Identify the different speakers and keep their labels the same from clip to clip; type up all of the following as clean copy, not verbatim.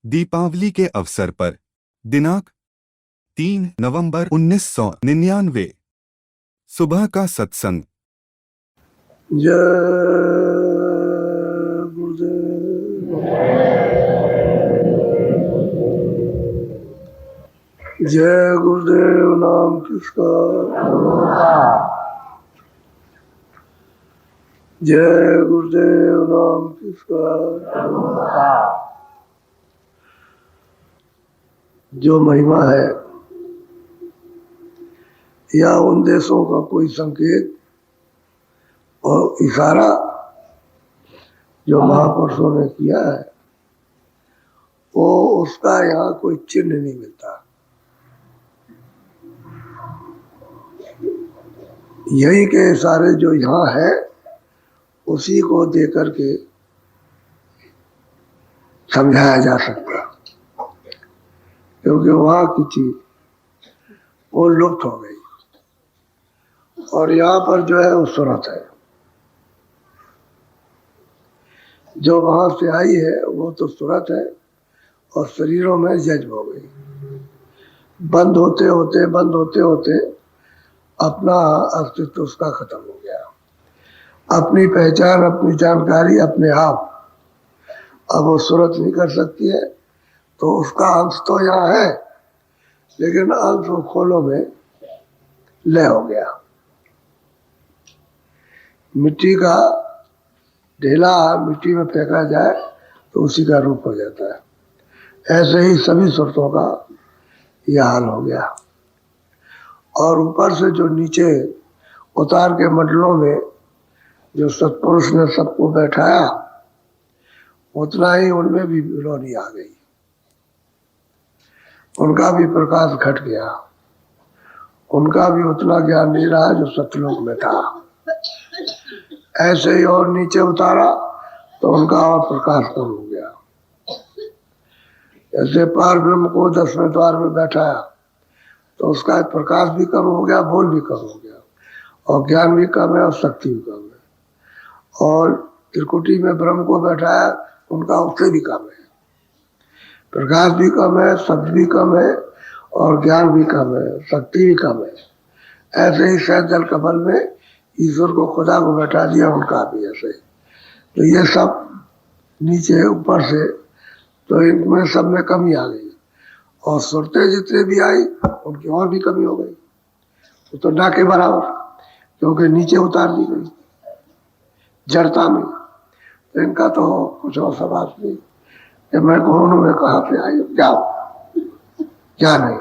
Speaker 1: दीपावली के अवसर पर दिनांक 3 नवंबर 1999 सुबह का सत्संग।
Speaker 2: जय गुरुदेव। जय गुरुदेव नाम किसका, जय गुरुदेव नाम किसका। जो महिमा है या उन देशों का कोई संकेत और इशारा जो महापुरुषों ने किया है, वो उसका यहाँ कोई चिन्ह नहीं मिलता। यही के इशारे जो यहाँ है उसी को दे करके समझाया जा सकता, क्योंकि वहाँ की चीज वो लुप्त हो गई और यहाँ पर जो है वो सूरत है। जो वहां से आई है वो तो सूरत है और शरीरों में जज्ब हो गई। बंद होते होते अपना अस्तित्व उसका खत्म हो गया। अपनी पहचान, अपनी जानकारी अपने आप अब वो सूरत नहीं कर सकती है, तो उसका अंश तो यहाँ है लेकिन अंश वो खोलों में लय हो गया। मिट्टी का ढेला मिट्टी में फेंका जाए तो उसी का रूप हो जाता है। ऐसे ही सभी सूरतों का यह हाल हो गया। और ऊपर से जो नीचे उतार के मंडलों में जो सत्पुरुष ने सबको बैठाया, उतना ही उनमें भी रोनी आ गई, उनका भी प्रकाश घट गया, उनका भी उतना ज्ञान नहीं रहा जो सतलोक में था। ऐसे ही और नीचे उतारा तो उनका और प्रकाश कम हो गया। जैसे पार ब्रह्म को 10वें द्वार में बैठाया तो उसका प्रकाश भी कम हो गया, बोल भी कम हो गया, और ज्ञान भी कम है और शक्ति भी कम है। और त्रिकुटी में ब्रह्म को बैठाया, उनका उससे भी कम है, प्रकाश भी कम है, शब्द भी कम है और ज्ञान भी कम है, शक्ति भी कम है। ऐसे ही शहद जल कमल में ईश्वर को, खुदा को बैठा दिया, उनका भी ऐसे। तो ये सब नीचे ऊपर से तो इनमें सब में कमी आ गई, और सुरतें जितने भी आई उनकी और भी कमी हो गई। तो ना के बराबर, क्योंकि नीचे उतार दी गई जड़ता में। तो इनका तो कुछ और सवाल नहीं कि मैं कौन हूं, मैं कहाँ से आई, क्या नहीं।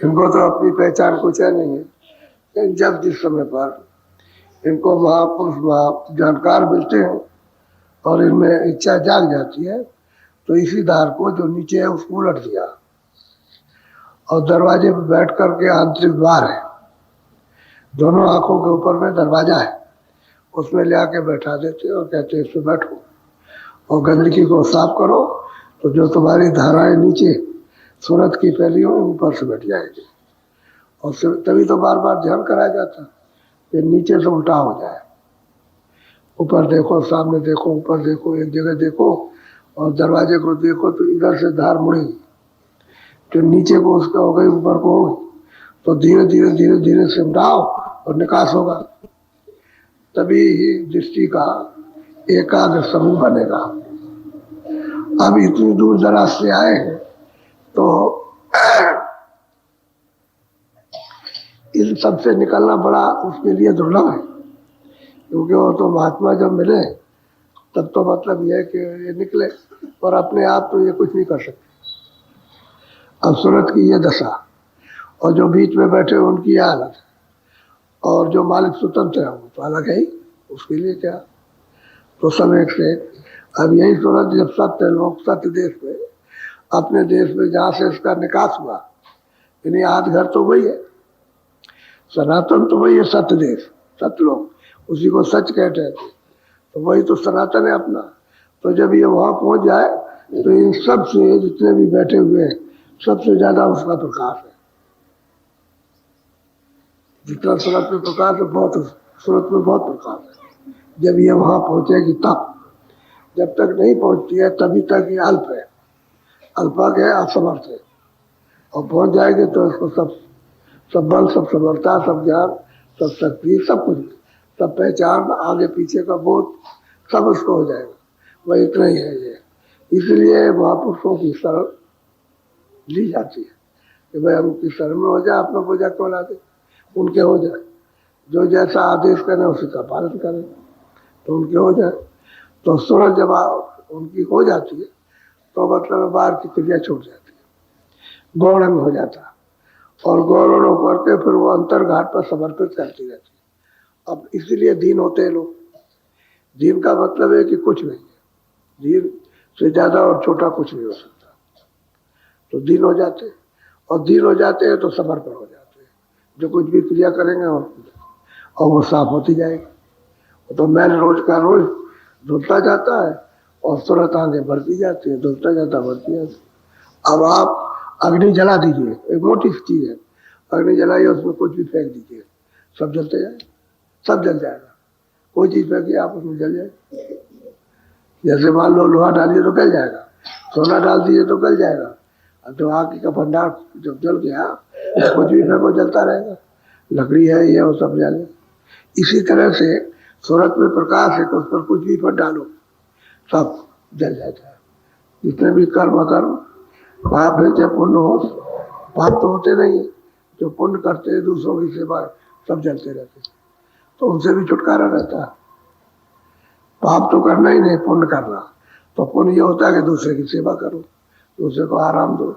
Speaker 2: इनको तो अपनी पहचान कुछ है नहीं है। जब जिस समय पर इनको महापुरुष जानकार मिलते हैं और इनमें इच्छा जाग जाती है, तो इसी धार को जो नीचे है उसको उलट दिया, और दरवाजे पर बैठ करके, आंतरिक द्वार है, दोनों आंखों के ऊपर में दरवाजा है, उसमें ले आके बैठा देते और कहते हैं इसमें बैठो और गंदगी को साफ करो, तो जो तुम्हारी धाराएं नीचे सूरत की फैली हो ऊपर से बैठ जाएगी। और तभी तो बार बार ध्यान कराया जाता कि नीचे से उल्टा हो जाए। ऊपर देखो, सामने देखो, ऊपर देखो, एक जगह देखो और दरवाजे को देखो तो इधर से धार मुड़ेगी, तो नीचे को उसका हो गई, ऊपर को होगी, तो धीरे धीरे धीरे धीरे सिमटाओ और निकास होगा। तभी ही दृष्टि का एकाग्र समूह बनेगा। अब इतनी दूर दराज से आए हैं तो इन सब से निकलना बड़ा उसके लिए दुर्लभ है, क्योंकि वो तो महात्मा जब मिले तब तो मतलब यह है कि ये निकले, और अपने आप तो ये कुछ नहीं कर सकते। अब सूरत की ये दशा, और जो बीच में बैठे उनकी यह हालत है, और जो मालिक स्वतंत्र है वो तो अलग है ही, उसके लिए क्या। तो सब एक से अब यही सूरत जब सत्य लोग सत्य देश में, अपने देश में जहाँ से इसका निकास हुआ, यानी आध घर तो वही है, सनातन तो वही है, सत्य देश, सत्य लोग, उसी को सच कहते हैं, तो वही तो सनातन है अपना। तो जब ये वहां पहुंच जाए तो इन सब से जितने भी बैठे हुए हैं सबसे ज्यादा उसका प्रकाश है। जितना सूरत में प्रकाश है, बहुत सूरत में बहुत प्रकाश है। जब ये वहां पहुंचेगी तब, जब तक नहीं पहुंचती है तभी तक ये अल्प है। अल्पज्ञ है, असमर्थ है, और पहुंच जाएंगे तो इसको सब बल, सब समर्था, सब ज्ञान, सब शक्ति, सब कुछ, सब पहचान, आगे पीछे का बोध, सब उसको हो जाएगा। वह इतना ही है ये। इसलिए महापुरुषों की शरण ली जाती है कि भाई हम उनकी शरण में हो जाए, अपना पूजा क्यों लाते, उनके हो जाए, जो जैसा आदेश करें उसी का पालन करें, तो उनके हो जाए। तो सूरज जब उनकी हो जाती है तो मतलब बाहर की क्रिया छूट जाती है, गौरंग हो जाता है, और गौरव होकर के फिर वो अंतर्घाट पर समर्पित करती रहती है। अब इसीलिए दीन होते हैं लोग। दीन का मतलब है कि कुछ नहीं है, दीन से ज्यादा और छोटा कुछ नहीं हो सकता। तो दीन हो जाते हैं, और दीन हो जाते हैं तो समर्पण हो जाते हैं। जो कुछ भी क्रिया करेंगे और वो साफ होती जाएगी। तो मैल रोज का रोज धुलता जाता है, और तुरंत आगे बढ़ती जाती है, धुलता जाता बढ़ती जाती है। अब आप अग्नि जला दीजिए, एक मोटी चीज है, अग्नि जलाइए, उसमें कुछ भी फेंक दीजिए, सब जलते जाए, सब जल जाएगा। कोई चीज फेंकिए आप, उसमें जल जाए। जैसे मान लो लोहा डालिए तो गल जाएगा, सोना डाल दीजिए तो गल जाएगा। अब तो आग का भंडार जब जल गया, कुछ भी फेंको जलता रहेगा। लकड़ी है ये, वो सब जले। इसी तरह से सूरत में प्रकाश है, तो उस पर कुछ भी पर डालो, सब जल जाता है। जितने भी कर्म पाप है, चाहे पुण्य हो, पाप तो होते नहीं है। जो पुण्य करते हैं, दूसरों की सेवा, सब जलते रहते हैं, तो उनसे भी छुटकारा रहता है। पाप तो करना ही नहीं, पुण्य करना। तो पुण्य ये होता है कि दूसरे की सेवा करो, दूसरे को आराम दो,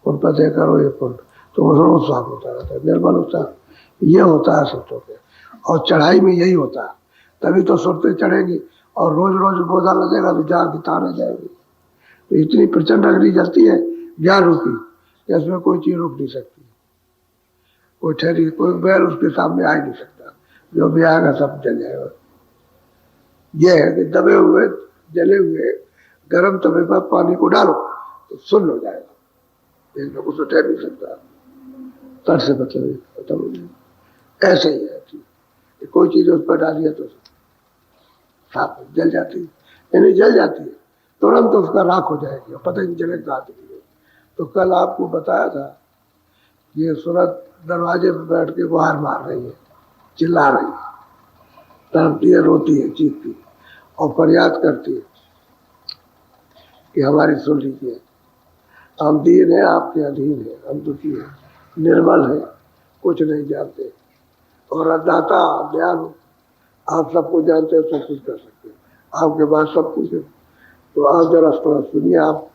Speaker 2: उन पर दे करो ये पुण्य, तो वो साफ होता रहता है, निर्मल होता है। ये होता है सुरतों के, और चढ़ाई में यही होता है। तभी तो सुरतें चढ़ेंगी, और रोज रोज बोझा लगेगा तो जान की ताने जाएगी। तो इतनी प्रचंड अग्नि जलती है ज्ञान रूपी, कि इसमें कोई चीज रुक नहीं सकती, कोई ठहरी, कोई बैल उसके सामने आ ही नहीं सकता। जो भी आएगा सब जल जाएगा। यह है कि दबे हुए, जले हुए गर्म तवे पर पानी को डालो तो सुन्न हो जाएगा, एक लोग उसको ठहर नहीं सकता। तर से मतलब खत्म हो जाएगा। ऐसे ही है कि कोई चीज उस पर डाली है तो साफ जल जाती है, यानी जल जाती है, तुरंत तो उसका राख हो जाएगी, पता ही नहीं चलेगा। तो कल आपको बताया था, ये सूरत दरवाजे पर बैठ के गुहार मार रही है, चिल्ला रही है, तड़पती है, रोती है, चीखती है, और फरियाद करती है कि हमारी सुन लीजिए, हम दीन है, आपके अधीन है, हम दुखी है, निर्बल है, कुछ नहीं जानते, और अदाता दयालु, आप सबको जानते हैं, सब कुछ कर सकते हैं, आपके पास सब कुछ है। तो आप जरा थोड़ा सुनिए। आप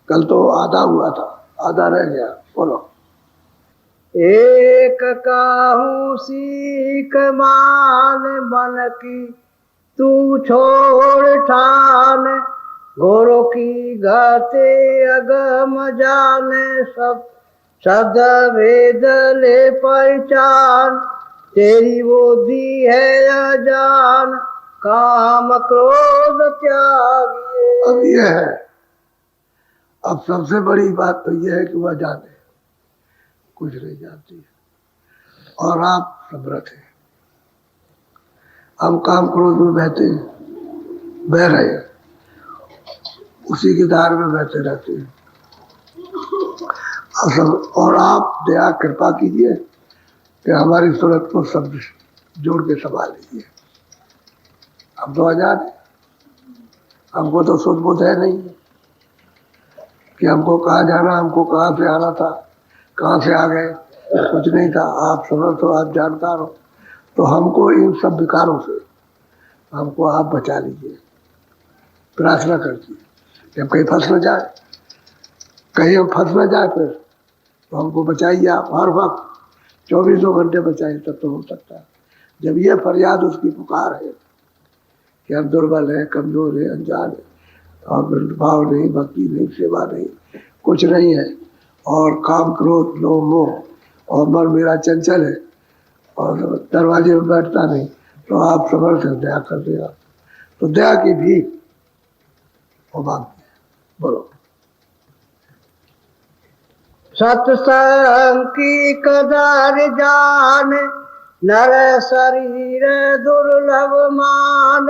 Speaker 2: कल तो आधा हुआ था, आधा रह गया, बोलो।
Speaker 3: एक काहू सीख मान मन की, तू छोड़ ठान, गोरों की गाते अगम जाने, सब शब्द भेद ले पहचान, तेरी वो दी है अजान, काम क्रोध त्यागिए।
Speaker 2: अब ये है, अब सबसे बड़ी बात तो यह है कि वह जाने, कुछ नहीं जानती है, और आप समर्थ हैं। हम काम क्रोध में बहते हैं, बह रहे हैं, उसी की धार में बहते रहते हैं। और आप दया कृपा कीजिए कि हमारी सूरत को सब जोड़ के संभाल लीजिए। हम तो आजाद हैं, हमको तो सुध बुध है नहीं कि हमको कहाँ जाना, हमको कहाँ से आना था, कहाँ से आ गए, कुछ नहीं था। आप समर्थ हो, आप जानकार हो, तो हमको इन सब विकारों से हमको आप बचा लीजिए। प्रार्थना करती है कि हम कहीं फंस न जाए, कहीं हम फंस न जाए, फिर तो हमको बचाइए आप, हर वक्त 24 घंटे बचाइए, तब तो हो सकता है। जब ये फरियाद उसकी पुकार है कि हम दुर्बल हैं, कमजोर हैं, अनजान हैं, और भाव नहीं, भक्ति नहीं, सेवा नहीं, कुछ नहीं है, और काम क्रोध लोभ मोह, और मन मेरा चंचल है, और दरवाजे में बैठता नहीं, तो आप समर्थ हैं, दया कर देगा। तो दया की भी वो मांगती है, बोलो।
Speaker 3: सत्संग की कदर जान, नर शरीर दुर्लभ मान,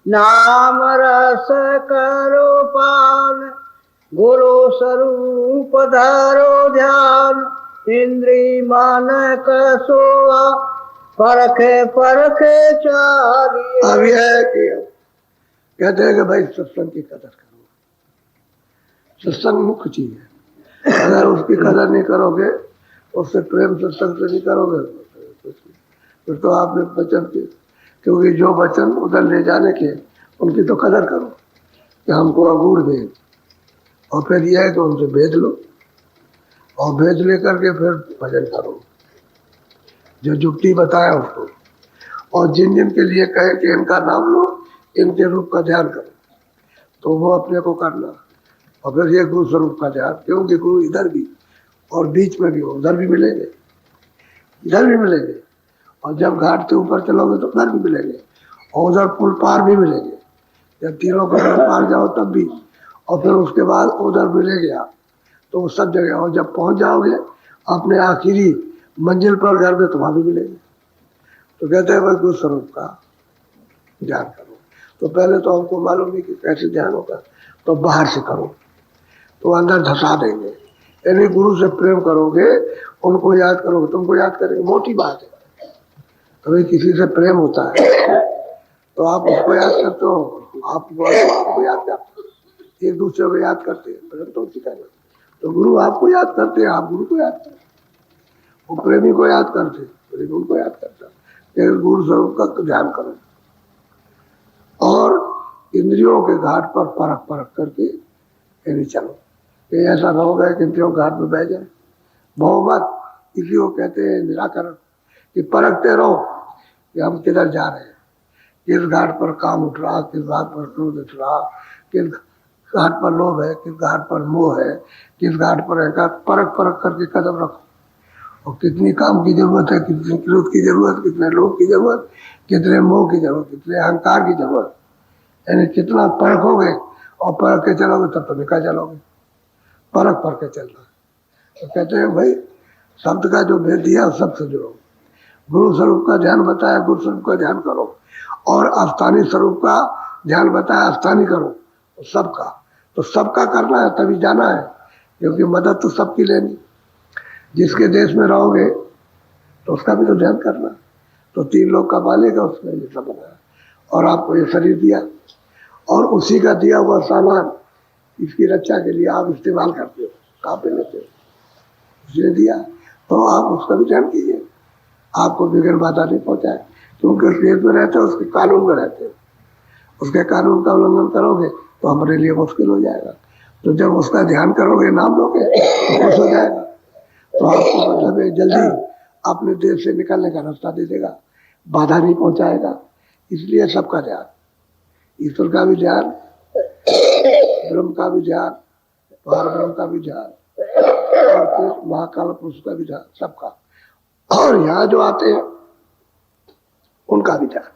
Speaker 3: नाम रस करो पान, गुरु स्वरूप धारो ध्यान, इंद्री मान कसोआ, परखे परखे चालिए।
Speaker 2: अब यह है कि कहते हैं कि भाई सत्संग की कदर करो, सत्संग मुख्य चीज है। अगर उसकी कदर नहीं करोगे, उससे प्रेम सत्संग से नहीं करोगे, फिर तो आपने वचन के, क्योंकि जो वचन उधर ले जाने के, उनकी तो कदर करो कि हमको अंगूर दे, और फिर यह है कि उनसे भेज लो, और भेज लेकर के फिर भजन करो, जो जुक्ति बताया उसको, और जिन जिन के लिए कहे कि इनका नाम लो, इनके रूप का ध्यान करो, तो वो अपने को करना। और फिर ये गुरु स्वरूप का ध्यान, क्योंकि गुरु इधर भी और बीच में भी हो, उधर भी मिलेंगे, इधर भी मिलेंगे, और जब घाट से ऊपर चलोगे तो उधर भी मिलेंगे, और उधर पुल पार भी मिलेंगे, जब तीनों का पार जाओ तब भी, और फिर उसके बाद उधर मिलेंगे आप, तो वो सब जगह। और जब पहुंच जाओगे अपने आखिरी मंजिल पर घर में, तो वहां भी मिलेंगे। तो कहते हैं भाई गुरु स्वरूप का ध्यान करो। तो पहले तो हमको मालूम नहीं कि कैसे ध्यान होगा, तो बाहर से करो, तो अंदर धसा देंगे। यानी गुरु से प्रेम करोगे, उनको याद करोगे, तुमको याद करेंगे, मोटी बात है। कभी किसी से प्रेम होता है तो आप उसको याद करते हो, आपको याद करते हो, एक दूसरे को याद करते हैं, प्रेम तो उसी का है। तो गुरु आपको याद करते हैं, आप गुरु को याद करते हैं, वो प्रेमी को याद करते हैं, प्रेमी उनको याद करता है। लेकिन गुरु स्वरूप का ध्यान करो, और इंद्रियों के घाट पर परख परख करके यानी चलो, कि ऐसा ना होगा कि इंद्रियों घाट में बह जाए। बहुमत इसी को कहते हैं निराकरण, कि परखते रहो कि हम किधर जा रहे हैं, किस घाट पर काम उठ रहा, किस घाट पर क्रोध उठ रहा, किस घाट पर लोभ है, किस घाट पर मोह है, किस घाट पर है, परख परख करके कदम रखो। और कितनी काम की जरूरत है, कितनी क्रोध की जरूरत, कितने लोभ की जरूरत, कितने मोह की जरूरत, कितने अहंकार की जरूरत, यानी कितना परखोगे और परख के चलोगे तब तो निकल चलोगे। परख परख के चलना, तो कहते हैं भाई शब्द का जो भेद दिया सबसे जुड़ो, गुरु स्वरूप का ध्यान बताया, गुरु स्वरूप का ध्यान करो, और अस्थानी स्वरूप का ध्यान बताया, अस्थानी करो सबका। तो सबका करना है तभी जाना है, क्योंकि मदद तो सबकी लेनी। जिसके देश में रहोगे तो उसका भी तो ध्यान करना। तो 3 लोग का मालिक है, उसने ये सब बनाया, और आपको ये शरीर दिया, और उसी का दिया हुआ सामान इसकी रक्षा के लिए आप इस्तेमाल करते हो, कहाँ पे लेते हो, उसने दिया, तो आप उसका भी ध्यान कीजिए, आपको बिगड़ बाधा नहीं पहुंचाए, क्योंकि उस देश में रहते हो, उसके कानून में रहते हो, उसके कानून का उल्लंघन करोगे तो हमारे लिए मुश्किल हो जाएगा। तो जब उसका ध्यान करोगे, नाम लोगे, तो खुश हो जाएगा, तो आपको मतलब जल्दी अपने देश से निकलने का रास्ता दे देगा, बाधा नहीं पहुंचाएगा। इसलिए सबका ध्यान, ईश्वर का भी ध्यान, ब्रह्म का भी ध्यान, पार ब्रह्म का भी ध्यान, और फिर महाकाल पुरुष का भी ध्यान, सबका। और यहाँ जो आते हैं उनका भी ध्यान,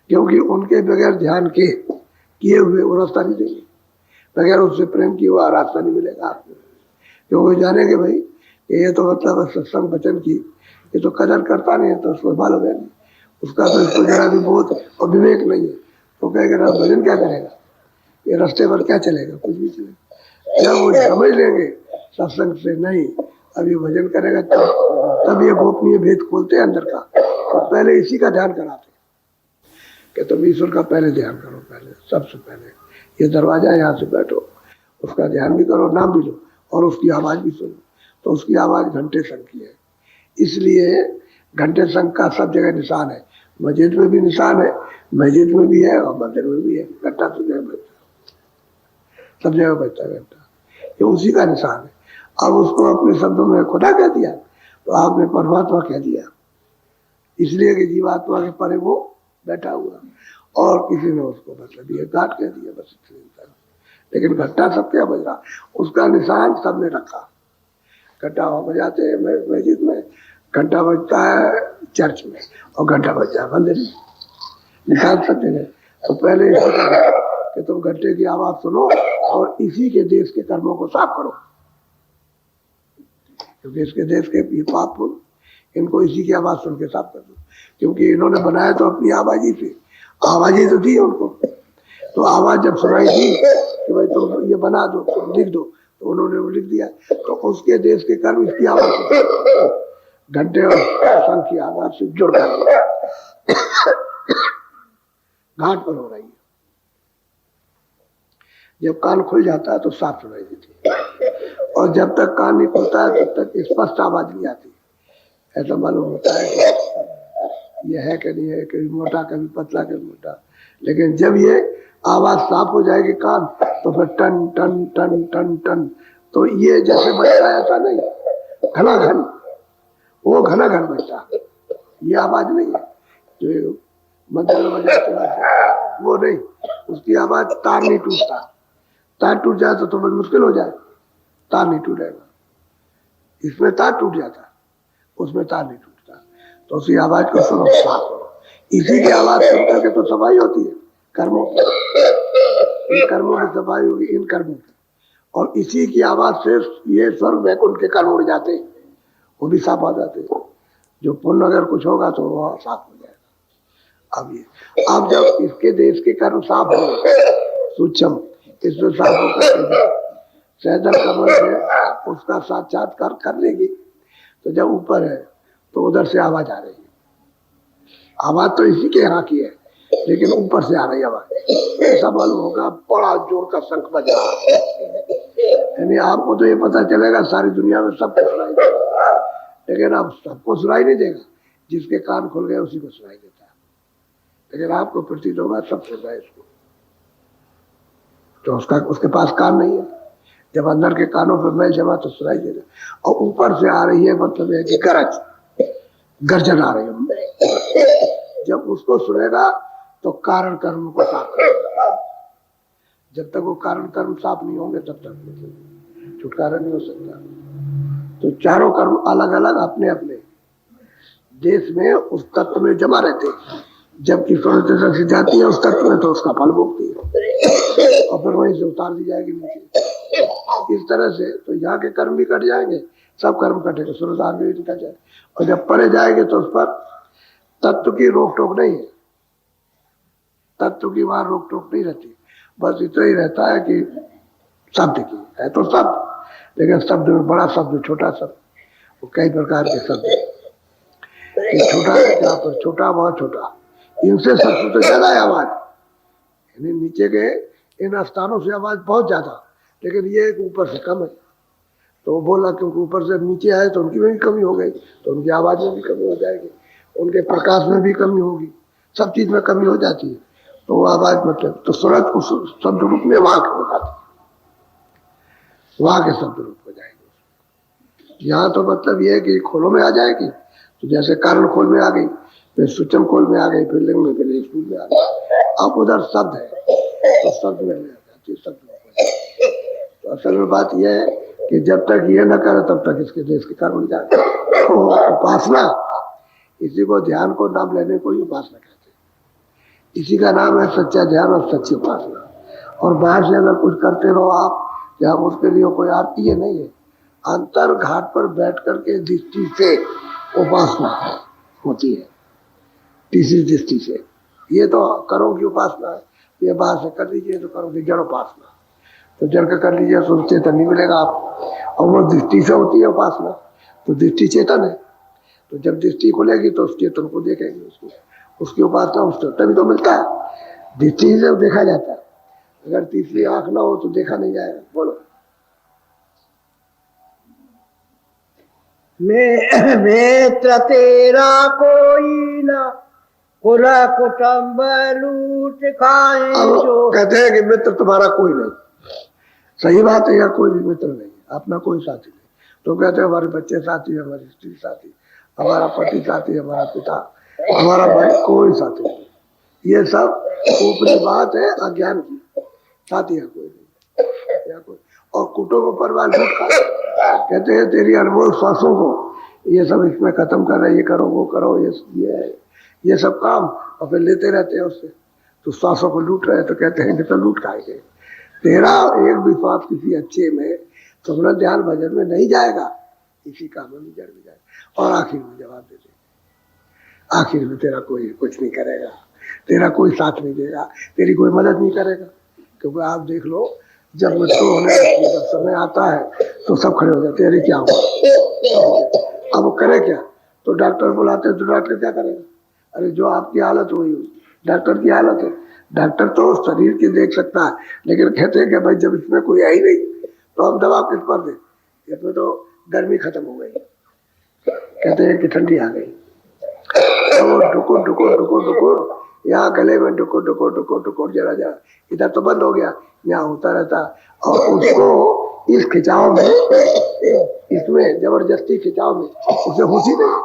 Speaker 2: क्योंकि उनके बगैर ध्यान के किए हुए वो रास्ता नहीं देंगे, बगैर उससे प्रेम किए हुआ रास्ता नहीं मिलेगा आपको। क्योंकि जानेंगे भाई ये तो मतलब सत्संग वचन की ये तो कदर करता नहीं है, तो उसको मालूम है नहीं, उसका तो इसको जरा भी बोध और विवेक नहीं है, तो कहेगा भजन क्या करेगा, ये रास्ते पर क्या चलेगा, कुछ भी चलेगा। जब वो समझ लेंगे सत्संग से नहीं अभी भजन करेगा, तब ये गोपनीय भेद खोलते हैं अंदर का। तो पहले इसी का ध्यान कराते कि तुम ईश्वर का पहले ध्यान करो, पहले सबसे पहले ये दरवाजा, यहाँ से बैठो, उसका ध्यान भी करो, नाम भी लो, और उसकी आवाज भी सुनो। तो उसकी आवाज घंटे संग की है, इसलिए घंटे संग का सब जगह निशान है। मस्जिद में भी निशान है, मस्जिद में भी है और मंदिर में भी है, घंटा सब जगह बजता, सब जगह बजता घंटा, ये उसी का निशान है। अब उसको अपने शब्दों में खुदा कह दिया, तो आपने परमात्मा कह दिया, इसलिए कि जीवात्मा के परे वो बैठा हुआ, और किसी ने उसको मतलब ये घाट कह दिया, बस इतनी। लेकिन घंटा सब क्या बज रहा, उसका निशान सबने रखा। घंटा बजाते हैं मस्जिद में, घंटा बजता है चर्च में, और घंटा बजता है मंदिर में, निशान सब जगह। तो पहले कि तुम घंटे की आवाज सुनो और इसी के देश के कर्मों को साफ करो, क्योंकि इसके देश के ये पाप पुण्य, इनको इसी की आवाज सुन के साफ कर दो, क्योंकि इन्होंने बनाया तो अपनी आवाजी से, आवाजी तो दी उनको, तो आवाज जब सुनाई दी कि भाई तुम ये बना दो, तुम लिख दो, तो उन्होंने वो लिख दिया। तो उसके देश के कर्म इसकी आवाज घंटे और शंख की आवाज से जुड़कर घाट पर हो रही है। जब कान खुल जाता है तो साफ सुनाई देती है, और जब तक कान नहीं खुलता है तब तक स्पष्ट आवाज नहीं आती। ऐसा मालूम होता है कि यह है कि नहीं है, कभी मोटा कभी पतला कभी मोटा। लेकिन जब ये आवाज साफ हो जाएगी कान, तो फिर टन टन टन टन टन, तो ये जैसे बजता है ऐसा नहीं, घना घन, वो घना घन बजता। ये आवाज नहीं है जो मंदिर में बजाते हैं, वो नहीं। उसकी आवाज तार नहीं टूटता। तार टूट जाए तो थोड़ा मुश्किल हो जाए, तार नहीं टूटेगा। इसमें तार टूट जाता, उसमें तार नहीं टूटता। तो उसी आवाज को सुनो, साफ करो। इसी की आवाज सुन करके तो सफाई होती है कर्मों की। इन कर्मों की सफाई होगी, इन कर्मों की। और इसी की आवाज से ये स्वर्ग वैकुंठ के कर्म उड़ जाते, वो भी साफ आ जाते। जो पुण्य अगर कुछ होगा तो वह साफ हो जाएगा। अब जब इसके देश के कर्म साफ हो, सूक्ष्म इसमें साफ होकर सैदल कमल से उसका साक्षात्कार कर लेगी, तो जब ऊपर है तो उधर से आवाज आ रही है। आवाज तो इसी के यहाँ की है, लेकिन ऊपर से आ रही आवाज। ऐसा मालूम होगा बड़ा जोर का शंख बज रहा है, यानी आपको तो ये पता चलेगा सारी दुनिया में सबको सुनाई देगा। लेकिन अब सबको सुनाई नहीं देगा, जिसके कान खुल गए उसी को सुनाई देता है। लेकिन आपको प्रतीत होगा सब सुन रहा है इसको, तो उसके पास कान नहीं है। जब अंदर के कानों पर मैल जमा तो सुनाई दे रहा, और ऊपर से आ रही है मतलब है कि गर्जन आ रही है। जब उसको सुनेगा तो कारण कर्म को साफ करेगा। जब तक वो कारण कर्म साफ नहीं होंगे तब तक छुटकारा नहीं हो सकता। तो चारों कर्म अलग अलग अपने अपने देश में उस तत्व में जमा रहते हैं। जबकि स्वतंत्रता से जाती है उस तत्व में तो उसका फल भोगती है, और फिर वहीं से उतार दी जाएगी नीचे। इस तरह से तो यहाँ के कर्म भी कट जाएंगे, सब कर्म कटेंगे, सूरज आगे भी निकल जाए। और जब परे जाएंगे तो उस पर तत्व की रोक टोक नहीं है, तत्व की वहां रोक टोक नहीं रहती। बस इतना ही रहता है कि शब्द की है तो शब्द, लेकिन शब्द में बड़ा शब्द छोटा शब्द, वो कई प्रकार के शब्द है। छोटा जहाँ पर छोटा वहां छोटा, इनसे सबसे तो ज्यादा है आवाज। यानी नीचे के इन स्थानों से आवाज बहुत ज्यादा, लेकिन ये ऊपर से कम है। तो वो बोला क्योंकि ऊपर से नीचे आए तो उनकी में भी कमी हो गई, तो उनकी आवाज में भी कमी हो जाएगी, उनके प्रकाश में भी कमी होगी, सब चीज में कमी हो जाती है। तो वो आवाज मतलब तो सूरज उस शब्द रूप में वहां हो जाती है, वहां के शब्द रूप हो जाएगी। यहाँ तो मतलब ये है कि खोलों में आ जाएगी, तो जैसे कारण खोल में आ गई, फिर सूक्ष्म खोल में आ गई, फिर लिंग में, फिर स्कूल में आ गई। अब उधर शब्द है तो शब्द में आ जाती है, शब्द में। तो असल में बात यह है कि जब तक ये न करे तब तक इसके देश के कर्म जाते। तो उपासना, इसी को ध्यान को नाम लेने को ही उपासना कहते हैं। इसी का नाम है सच्चा ध्यान और सच्ची उपासना। और बाहर से अगर कुछ करते रहो आप, या उसके लिए कोई आरती है नहीं है। अंतर घाट पर बैठ करके दृष्टि से उपासना होती है, तीसरी दृष्टि से। ये तो करोगी उपासना है, ये बाहर से कर लीजिए तो करोगे जड़ उपासना। तो जड़ का कर लीजिए तो चेतन नहीं मिलेगा आप, और वो दृष्टि से होती है उपासना, तो दृष्टि चेतन है। तो जब दृष्टि खुलेगी तो उस चेतन को देखेंगे, उसको, उसकी उपासना उसको तभी तो मिलता है। दृष्टि से देखा जाता है, अगर तीसरी आंख ना हो तो देखा नहीं जाएगा। बोलो।
Speaker 3: मित्र तेरा कोई ना, कुल कुटुंब लूट खाए जो।
Speaker 2: कहते हैं कि मित्र तुम्हारा कोई नहीं, सही बात है, या कोई भी मित्र नहीं, अपना कोई साथी नहीं। तो कहते हैं हमारे बच्चे साथी, हमारी स्त्री साथी, हमारा पति साथी, हमारा पिता, हमारा भाई, कोई साथी नहीं। ये सब ऊपरी बात है अज्ञान की। साथी है कोई नहीं, या कोई। और कुटुंब परिवार लूट खा, कहते हैं तेरी अनमोल सांसों को ये सब इसमें खत्म कर रहे, ये करो वो करो, ये सब काम, और फिर लेते रहते हैं उससे, तो सांसों को लूट रहे हैं। तो कहते हैं कि तो लूट खाएंगे। तेरा एक विश्वास किसी अच्छे में, सुमरन ध्यान भजन में नहीं जाएगा, इसी काम में जड़ में जाएगा। और आखिर में जवाब दे देगा, आखिर में तेरा कोई कुछ नहीं करेगा। तेरा कोई साथ नहीं देगा, तेरी कोई मदद नहीं करेगा। क्योंकि आप देख लो, जब मृत्यु होने लगती है, जब समय आता है तो सब खड़े हो जाते हैं, अरे क्या हुआ, अब वो करे क्या? तो डॉक्टर बुलाते हैं, तो डॉक्टर क्या करेगा? अरे जो आपकी हालत हुई डॉक्टर की हालत है। डॉक्टर तो शरीर की देख सकता है, लेकिन कहते हैं कि भाई जब इसमें कोई है ही नहीं तो हम दवा किस पर दें? इसमें तो गर्मी खत्म हो गई, कहते हैं कि ठंडी आ गई। तो वो ढुकुर ढुकुर ढुकुर ढुकुर यहाँ गले में ढुकुर ढुकुर ढुकुर ढुकुर जरा जरा, इधर तो बंद हो गया, यहाँ होता रहता। और उसको इस खिंचाव में, इसमें जबरदस्ती खिंचाव में उसे खुशी नहीं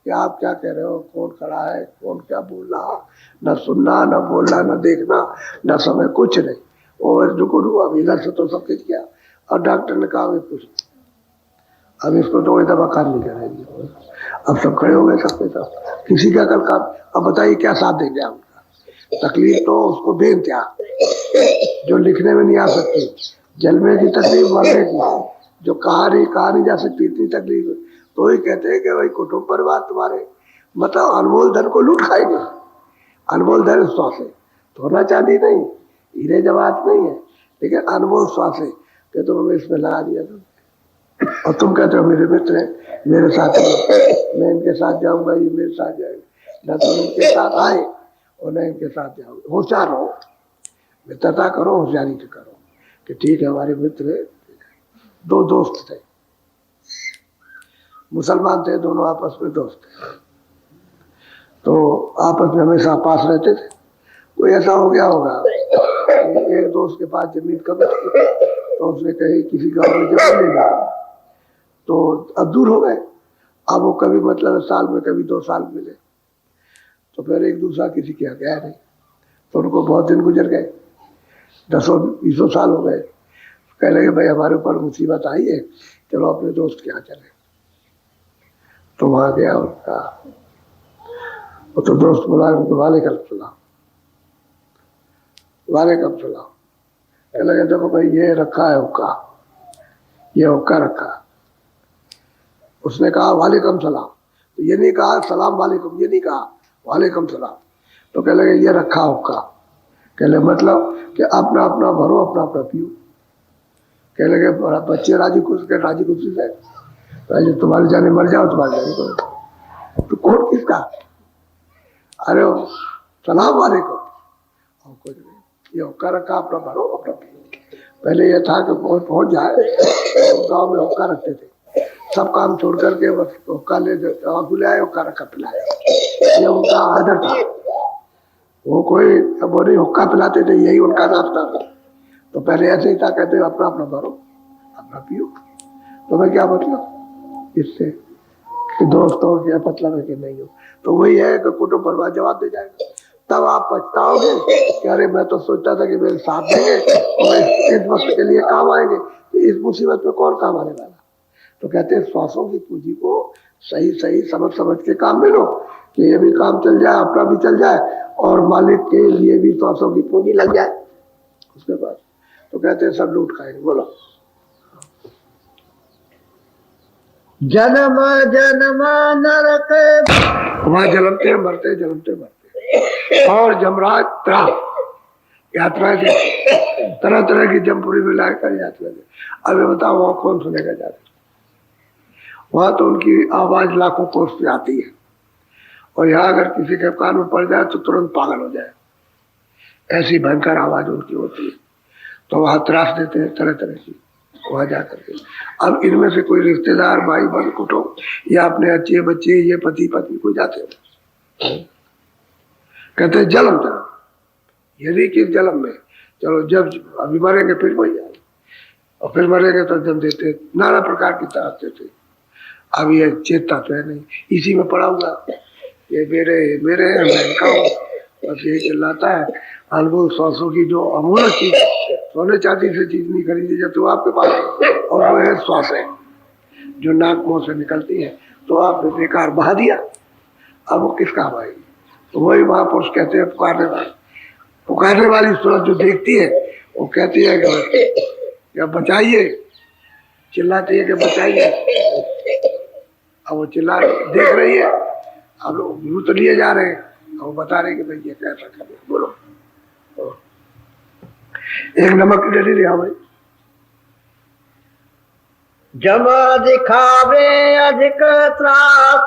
Speaker 2: कि आप क्या कह रहे हो, कौन खड़ा है, कौन क्या बोल रहा, न सुनना, न बोलना, न देखना, न समय, कुछ नहीं। और ढुकुर ढुकुर अब इधर से तो सब कुछ किया, और डॉक्टर ने कहा अभी कुछ, अब इसको तो दवा काम नहीं करेगी। अब सब खड़े हो गए, सबके सब, किसी का कल काम। अब बताइए क्या साथ देंगे उनका? तकलीफ तो उसको बेइंतहा, जो लिखने में नहीं आ सकती, जलने की तकलीफ, मरने की, जो कहा नहीं जा सकती, इतनी तकलीफ। तो ही कहते हैं कि भाई कुटुंब परिवार तुम्हारे मतलब अनमोल धन को लूट खाएंगे। अनमोल धन श्वास है, सोना चांदी नहीं, हीरे जवाहरात नहीं है, लेकिन अनमोल श्वास है कि तुमने इसमें लगा दिया तुम। और तुम कहते हो मेरे मित्र हैं, मेरे साथ मैं इनके साथ जाऊंगा, ये मेरे साथ जाएंगे। न तुम इनके साथ आए और न इनके साथ जाओगे। होशियार हो, मित्रता करो, होशियारी से करो कि ठीक है हमारे मित्र है। दो दोस्त थे, मुसलमान थे, दोनों आपस में दोस्त थे, तो आपस में हमेशा पास रहते थे। कोई ऐसा हो गया होगा, एक दोस्त के पास जमीन कम थी, तो उसने कही किसी गाँव में जमीन ले ली, तो अब दूर हो गए। अब वो कभी मतलब साल में कभी 2 साल मिले, तो फिर एक दूसरा किसी के यहाँ गया नहीं, तो उनको बहुत दिन गुजर गए, 10-20 साल हो गए। कह लगे भाई हमारे ऊपर मुसीबत आई है, चलो अपने दोस्त के यहाँ चले। तो वहां गया, उनका वो तो दोस्त बोला उनको वालेकुम सलाम, वालेकुम सलाम। कह लगे देखो भाई ये रखा है हुक्का, ये हुक्का रखा। उसने कहा वालेकुम सलाम, तो ये नहीं कहा सलाम वालेकुम, ये नहीं कहा वालेकुम सलाम। तो कह लगे ये रखा हुक्का, कह लगे मतलब कि अपना अपना भरो, अपना अपना पियो। कह लगे बच्चे राजी खुशी से, राजी तुम्हारे जाने मर जाओ, तुम्हारे जाने करो। तो कौन किसका? अरे सलाम वालेकुम, और कुछ नहीं, ये हुक्का रखा, अपना भरो अपना पियो। पहले ये था कि पहुंच जाए, गाँव में हुक्का रखते थे, सब काम छोड़ करके बस हुक्का ले बुलाया, हुक्का रखा पिलाया, ये उनका आदर था। वो कोई वो नहीं हुक्का पिलाते थे, यही उनका नाश्ता था। तो पहले ऐसे ही था, कहते अपना अपना भरो अपना पियो। तो मैं क्या मतलब इससे कि दोस्त हो क्या मतलब है कि नहीं हो? तो वही है कि कुटुंब परिवार जवाब दे जाएगा। तब आप पछताओगे कि अरे मैं तो सोचता था कि मेरे साथ देंगे और इस वक्त के लिए काम आएंगे, तो इस मुसीबत में कौन काम आने वाला? तो कहते हैं श्वासों की पूंजी को सही सही समझ के काम में लो कि ये भी काम चल जाए, अपना भी चल जाए और मालिक के लिए भी श्वासों की पूंजी लग जाए उसके बाद। तो कहते हैं सब लूट खाएंगे। बोलो
Speaker 3: जन्म जन्म नरक,
Speaker 2: वहां जलते मरते जलते मरते। और जमराज यात्रा के तरह तरह की जमपुरी में लाकर यात्रा दे। अब बताओ वहां कौन सुनेगा जाते? वहां तो उनकी आवाज लाखों कोस पे आती है, और यहाँ अगर किसी के कान में पड़ जाए तो तुरंत पागल हो जाए, ऐसी भयंकर आवाज उनकी होती है। तो वहां त्रास देते हैं तरह तरह की वहां जाकर के। अब इनमें से कोई रिश्तेदार भाई बंधु कुटुंब या अपने अच्छे बच्चे ये पति पत्नी को जाते हो, कहते हैं जन्म जन्म, यदि किस जन्म में, चलो जब अभी मरेंगे फिर वही जाए, और फिर मरेंगे तो जन्म देते, नाना प्रकार की तरह देते। अब ये चेतता तो है नहीं, इसी में पड़ा हुआ, ये मेरे हैं, मैं इनका हूँ, बस यही चिल्लाता है। अनुभव श्वासों की जो अमूल्य चीज, सोने चांदी से चीज नहीं खरीदी जाती, वो आपके पास है, और वो है श्वास है जो नाक मुंह से निकलती है। तो आपने बेकार बहा दिया, अब वो किस काम आएगी? तो वही महापुरुष कहते हैं पुकारने वाली सूरत जो देखती है वो कहती है कि बचाइए, चिल्लाती है कि बचाइए। अब वो चिल्ला देख रही है, अब लोग तो लिए जा रहे हैं, वो बता रहे कि भाई ये कैसा कर, बोलो। एक नमक की डली लिया भाई।
Speaker 3: जमा दिखावे अधिक त्रास,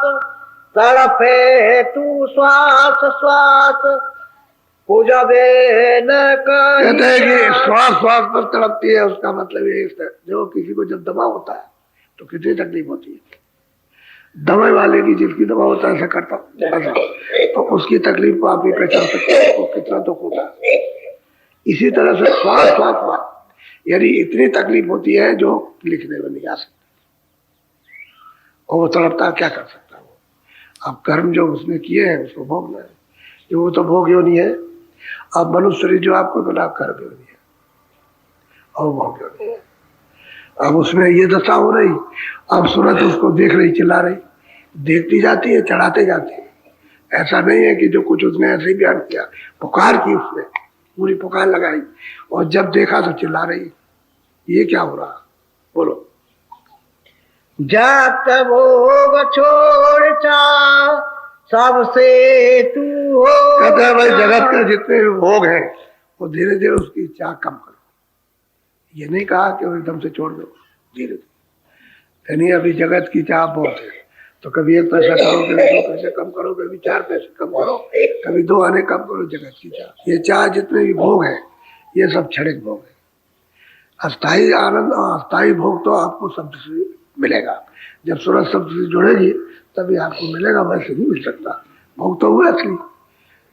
Speaker 3: तड़पे तू श्वास श्वास, पूजबे न
Speaker 2: कहते हैं कि
Speaker 3: कहीं।
Speaker 2: श्वास श्वास पर तड़पती है, उसका मतलब ये है जो किसी को जब दमा होता है तो कितनी तकलीफ होती है। दवाई वाले की जिसकी दवा होता है ऐसा करता ऐसा, तो उसकी तकलीफ को आप ही पहचान सकते हैं तो कितना दुख होता है। इसी तरह से श्वास श्वास पर यानी इतनी तकलीफ होती है जो लिखने में नहीं आ सकती, और वो तड़पता क्या कर सकता है। वो अब कर्म जो उसने किए हैं उसको भोगना है, जो वो तो भोग योनि है। अब मनुष्य शरीर जो आपको बना कर्म योनि है और भोग योनि है। अब उसमें ये दशा हो रही, अब सूरत उसको देख रही, चिल्ला रही, देखती जाती है, चढ़ाते जाती है। ऐसा नहीं है कि जो कुछ उसने ऐसे ही बयान किया, पुकार की उसने, पूरी पुकार लगाई और जब देखा तो चिल्ला रही। ये क्या हो रहा, बोलो।
Speaker 3: जात भोग छोड़ चा सबसे तू हो।
Speaker 2: कहते हैं भाई जगत के जितने भी भोग हैं वो धीरे धीरे उसकी इच्छा कम करो। ये नहीं कहा कि वो एकदम से छोड़ दो, धीरे धीरे। यानी अभी जगत की चाह बहुत है, तो कभी 1 पैसा करो, कभी 2 पैसे कम करो, कभी 4 पैसे कम करो, कभी 2 आने कम करो। जगत की चाह, ये चाह जितने भी भोग है ये सब क्षणिक भोग है। अस्थाई आनंद और अस्थाई भोग तो आपको शब्द से मिलेगा। जब सूरज शब्द से जुड़ेगी तभी आपको मिलेगा, वैसे नहीं मिल सकता। भोग तो हुआ असली,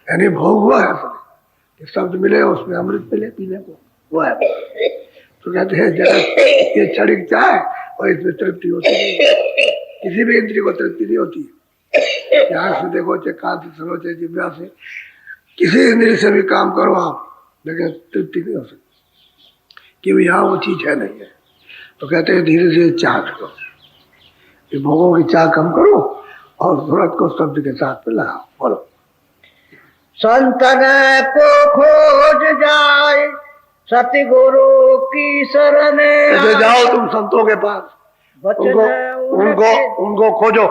Speaker 2: यानी भोग हुआ है असली। शब्द मिले उसमें अमृत मिले पीने को, वो है। तो कहते हैं जगत ये क्षणिक चाह है और इसमें तृप्ति होती नहीं, किसी भी इंद्रिय को तृप्ति नहीं होती। ध्यान से देखो, चाहे कान से सुनो, चाहे जिह्वा से, किसी इंद्रिय से भी काम करो आप, लेकिन तृप्ति नहीं हो सकती कि यहाँ वो चीज है नहीं है। तो कहते हैं धीरे धीरे चाह करो, ये भोगों की चाह कम करो और सूरत को शब्द के साथ में लगाओ, बोलो।
Speaker 3: संतन को खोज जाए सतगुरु की शरण,
Speaker 2: ऐसे जाओ तुम संतों के पास, उनको खोजो।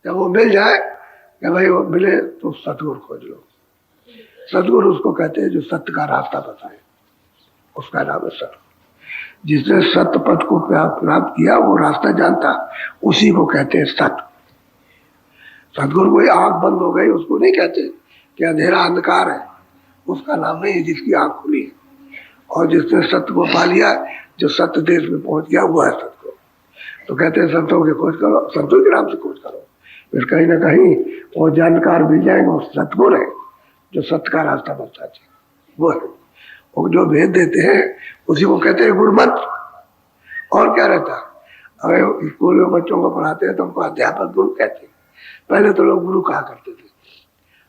Speaker 2: जब वो मिल जाए कि भाई वो मिले तो सतगुरु खोज लो। सतगुरु उसको कहते हैं जो सत्य का रास्ता बताए, उसका नाम है सत। जिसने सत्य पथ को प्राप्त किया, वो रास्ता जानता, उसी को कहते हैं सत्य। सतगुरु कोई आंख बंद हो गई उसको नहीं कहते कि अंधेरा अंधकार है, उसका नाम नहीं है जिसकी आंख खुली है। और जिसने सत्य को पा लिया, जो सत्य देश में पहुंच गया, वो है सतगुरु। तो कहते हैं संतों की खोज करो, संतों के नाम से खोज करो, फिर कहीं ना कहीं वो जानकार मिल जाएंगे। वो सतगुरु है जो सत्य का रास्ता बताते हैं, वो है। वो जो भेद देते हैं उसी को कहते हैं गुरुमंत्र। और क्या रहता है, अगर स्कूल में बच्चों को पढ़ाते हैं तो उनको अध्यापक गुरु कहते हैं। पहले तो लोग गुरु कहा करते थे,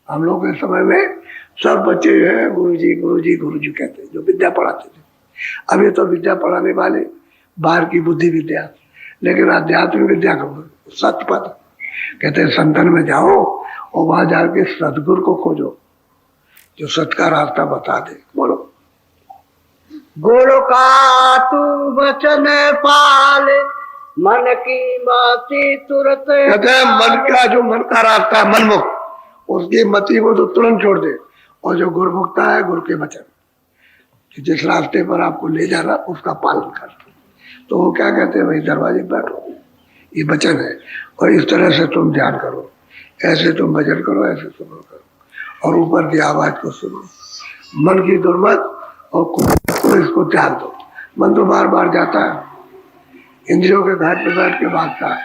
Speaker 2: हम लोग के समय में सब बच्चे जो है गुरु जी गुरु जी गुरु जी कहते हैं, जो विद्या पढ़ाते थे। अब ये तो विद्या पढ़ाने वाले बाहर की बुद्धि विद्या, लेकिन आध्यात्मिक विद्या का सत्य पद कहते हैं संतन में जाओ और वहां जाके सतगुरु को खोजो जो सत्य का रास्ता बता दे, बोलो।
Speaker 3: गुरु का तू वचन पाले मन की मति तुरंत।
Speaker 2: कहते हैं मन का जो मन का रास्ता है मनमुख, उसकी मति को तो तुरंत छोड़ दे। और जो गुरुमुखता है गुरु के वचन, कि जिस रास्ते पर आपको ले जाना उसका पालन कर। तो वो क्या कहते हैं, भाई दरवाजे बैठो, ये वचन है और इस तरह से तुम ध्यान करो, ऐसे तुम भजन करो, ऐसे तुम करो, और ऊपर की आवाज को सुनो। मन की दुर्मत और इसको त्याग दो। मन तो बार बार जाता है, इंद्रियों के घाट पे बैठ के भागता है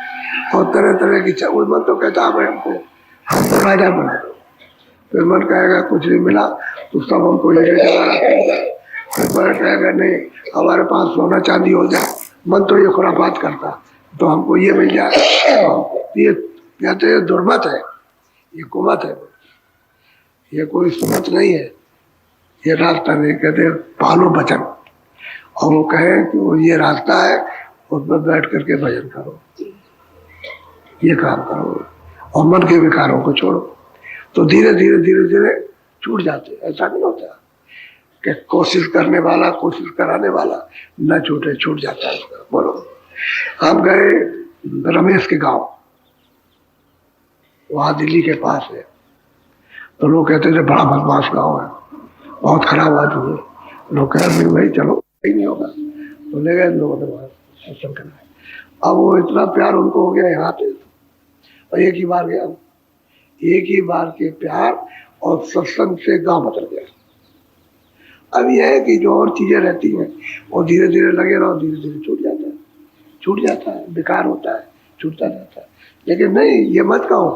Speaker 2: और तरह तरह की मन तो कहता है हमको राजा बना दो। फिर मन कहेगा कुछ नहीं मिला तो सब हमको ले चला रहा है। फिर कहेगा नहीं हमारे पास सोना चांदी हो जाए, मन तो ये खुराफात करता तो हमको ये मिल जाए। ये कहते हैं दुर्मत है, ये कुमत है, ये कोई सुमत नहीं है, ये रास्ता नहीं। कहते पालो वचन, और वो कहे कि वो ये रास्ता है, उसमें बैठ करके भजन करो, ये काम करो और मन के विकारों को छोड़ो। तो धीरे धीरे धीरे धीरे छूट जाते। ऐसा नहीं होता कि कोशिश करने वाला कोशिश कराने वाला न छूटे, छूट जाता है उसका, बोलो। हम गए रमेश के गांव, वहां दिल्ली के पास है, तो लोग कहते थे बड़ा बदमाश गाँव है, बहुत खराब आदमी है। लोग कह रहे भाई चलो ही नहीं होगा, तो ले गए लोगों ने वहाँ सत्संग करना। अब वो इतना प्यार उनको हो गया यहाँ पे, और एक ही बार गया, एक ही बार के प्यार और सत्संग से गांव बदल गया। अब यह है कि जो और चीजें रहती हैं वो धीरे धीरे लगे रहो, धीरे धीरे छूट जाता है, बेकार होता है, छूटता जाता है। लेकिन नहीं, ये मत कहो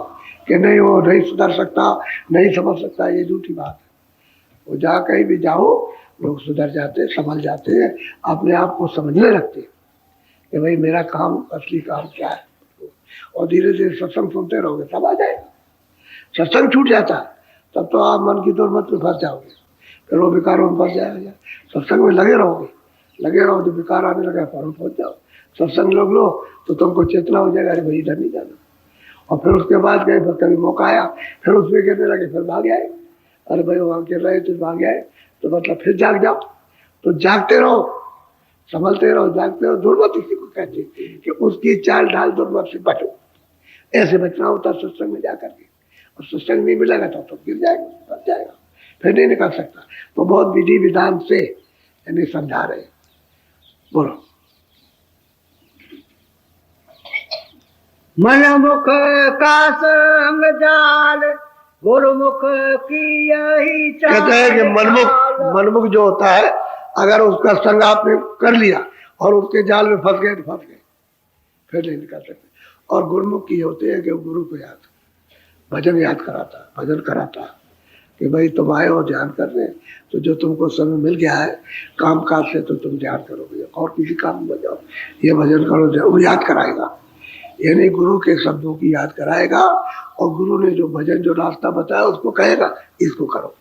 Speaker 2: कि नहीं वो नहीं सुधर सकता, नहीं समझ सकता, ये झूठी बात है। वो जहाँ कहीं भी जाओ लोग सुधर जाते, संभल जाते हैं, अपने आप को समझने लगते हैं कि भाई मेरा काम, असली काम क्या है। और धीरे धीरे सत्संग सुनते रहोगे सब आ जाएगा। सत्संग छूट जाता है तब तो आप मन की दुर्मत में फंस जाओगे, फिर वो विकारों में फंस जाएगा। सत्संग में लगे रहो, तो विकार आने लगा फौरन पहुंच जाओ। सत्संग लोग लो तो तुमको चेतना हो जाएगा, अरे भाई इधर नहीं जाना। और फिर उसके बाद गए, फिर कभी मौका आया, फिर उसमें कहने लगे, फिर भाग आए, अरे भाई वहां गिर रहे तो भाग आए, तो मतलब फिर जाग जाओ। तो जागते रहो, संभलते रहो, जागते रहो। दुर्मत इसी को कहते हैं कि उसकी चाल ढाल दुर्मत से बचो। ऐसे बचना होता है सत्संग में जाकर के। और सत्संग नहीं मिलेगा तो गिर जाएगा, फंस जाएगा, फिर नहीं निकल सकता। तो बहुत विधि विधान से यानी समझा रहे। बोलो।
Speaker 3: मन मुख का संग जाल, गुरुमुख की यही चाल।
Speaker 2: कहते हैं कि मनमुख जो होता है, अगर उसका संग आपने कर लिया और उसके जाल में फंस गए तो फंस गए, फिर नहीं निकल सकते। और गुरुमुख की होते हैं कि गुरु को याद, भजन याद कराता, भजन कराता कि भाई तुम आए हो ध्यान करने, तो जो तुमको समय मिल गया है काम काज से, तो तुम ध्यान करोगे और किसी काम में जाओ, ये भजन करो, वो याद कराएगा। यानी गुरु के शब्दों की याद कराएगा, और गुरु ने जो भजन, जो रास्ता बताया उसको कहेगा इसको करो,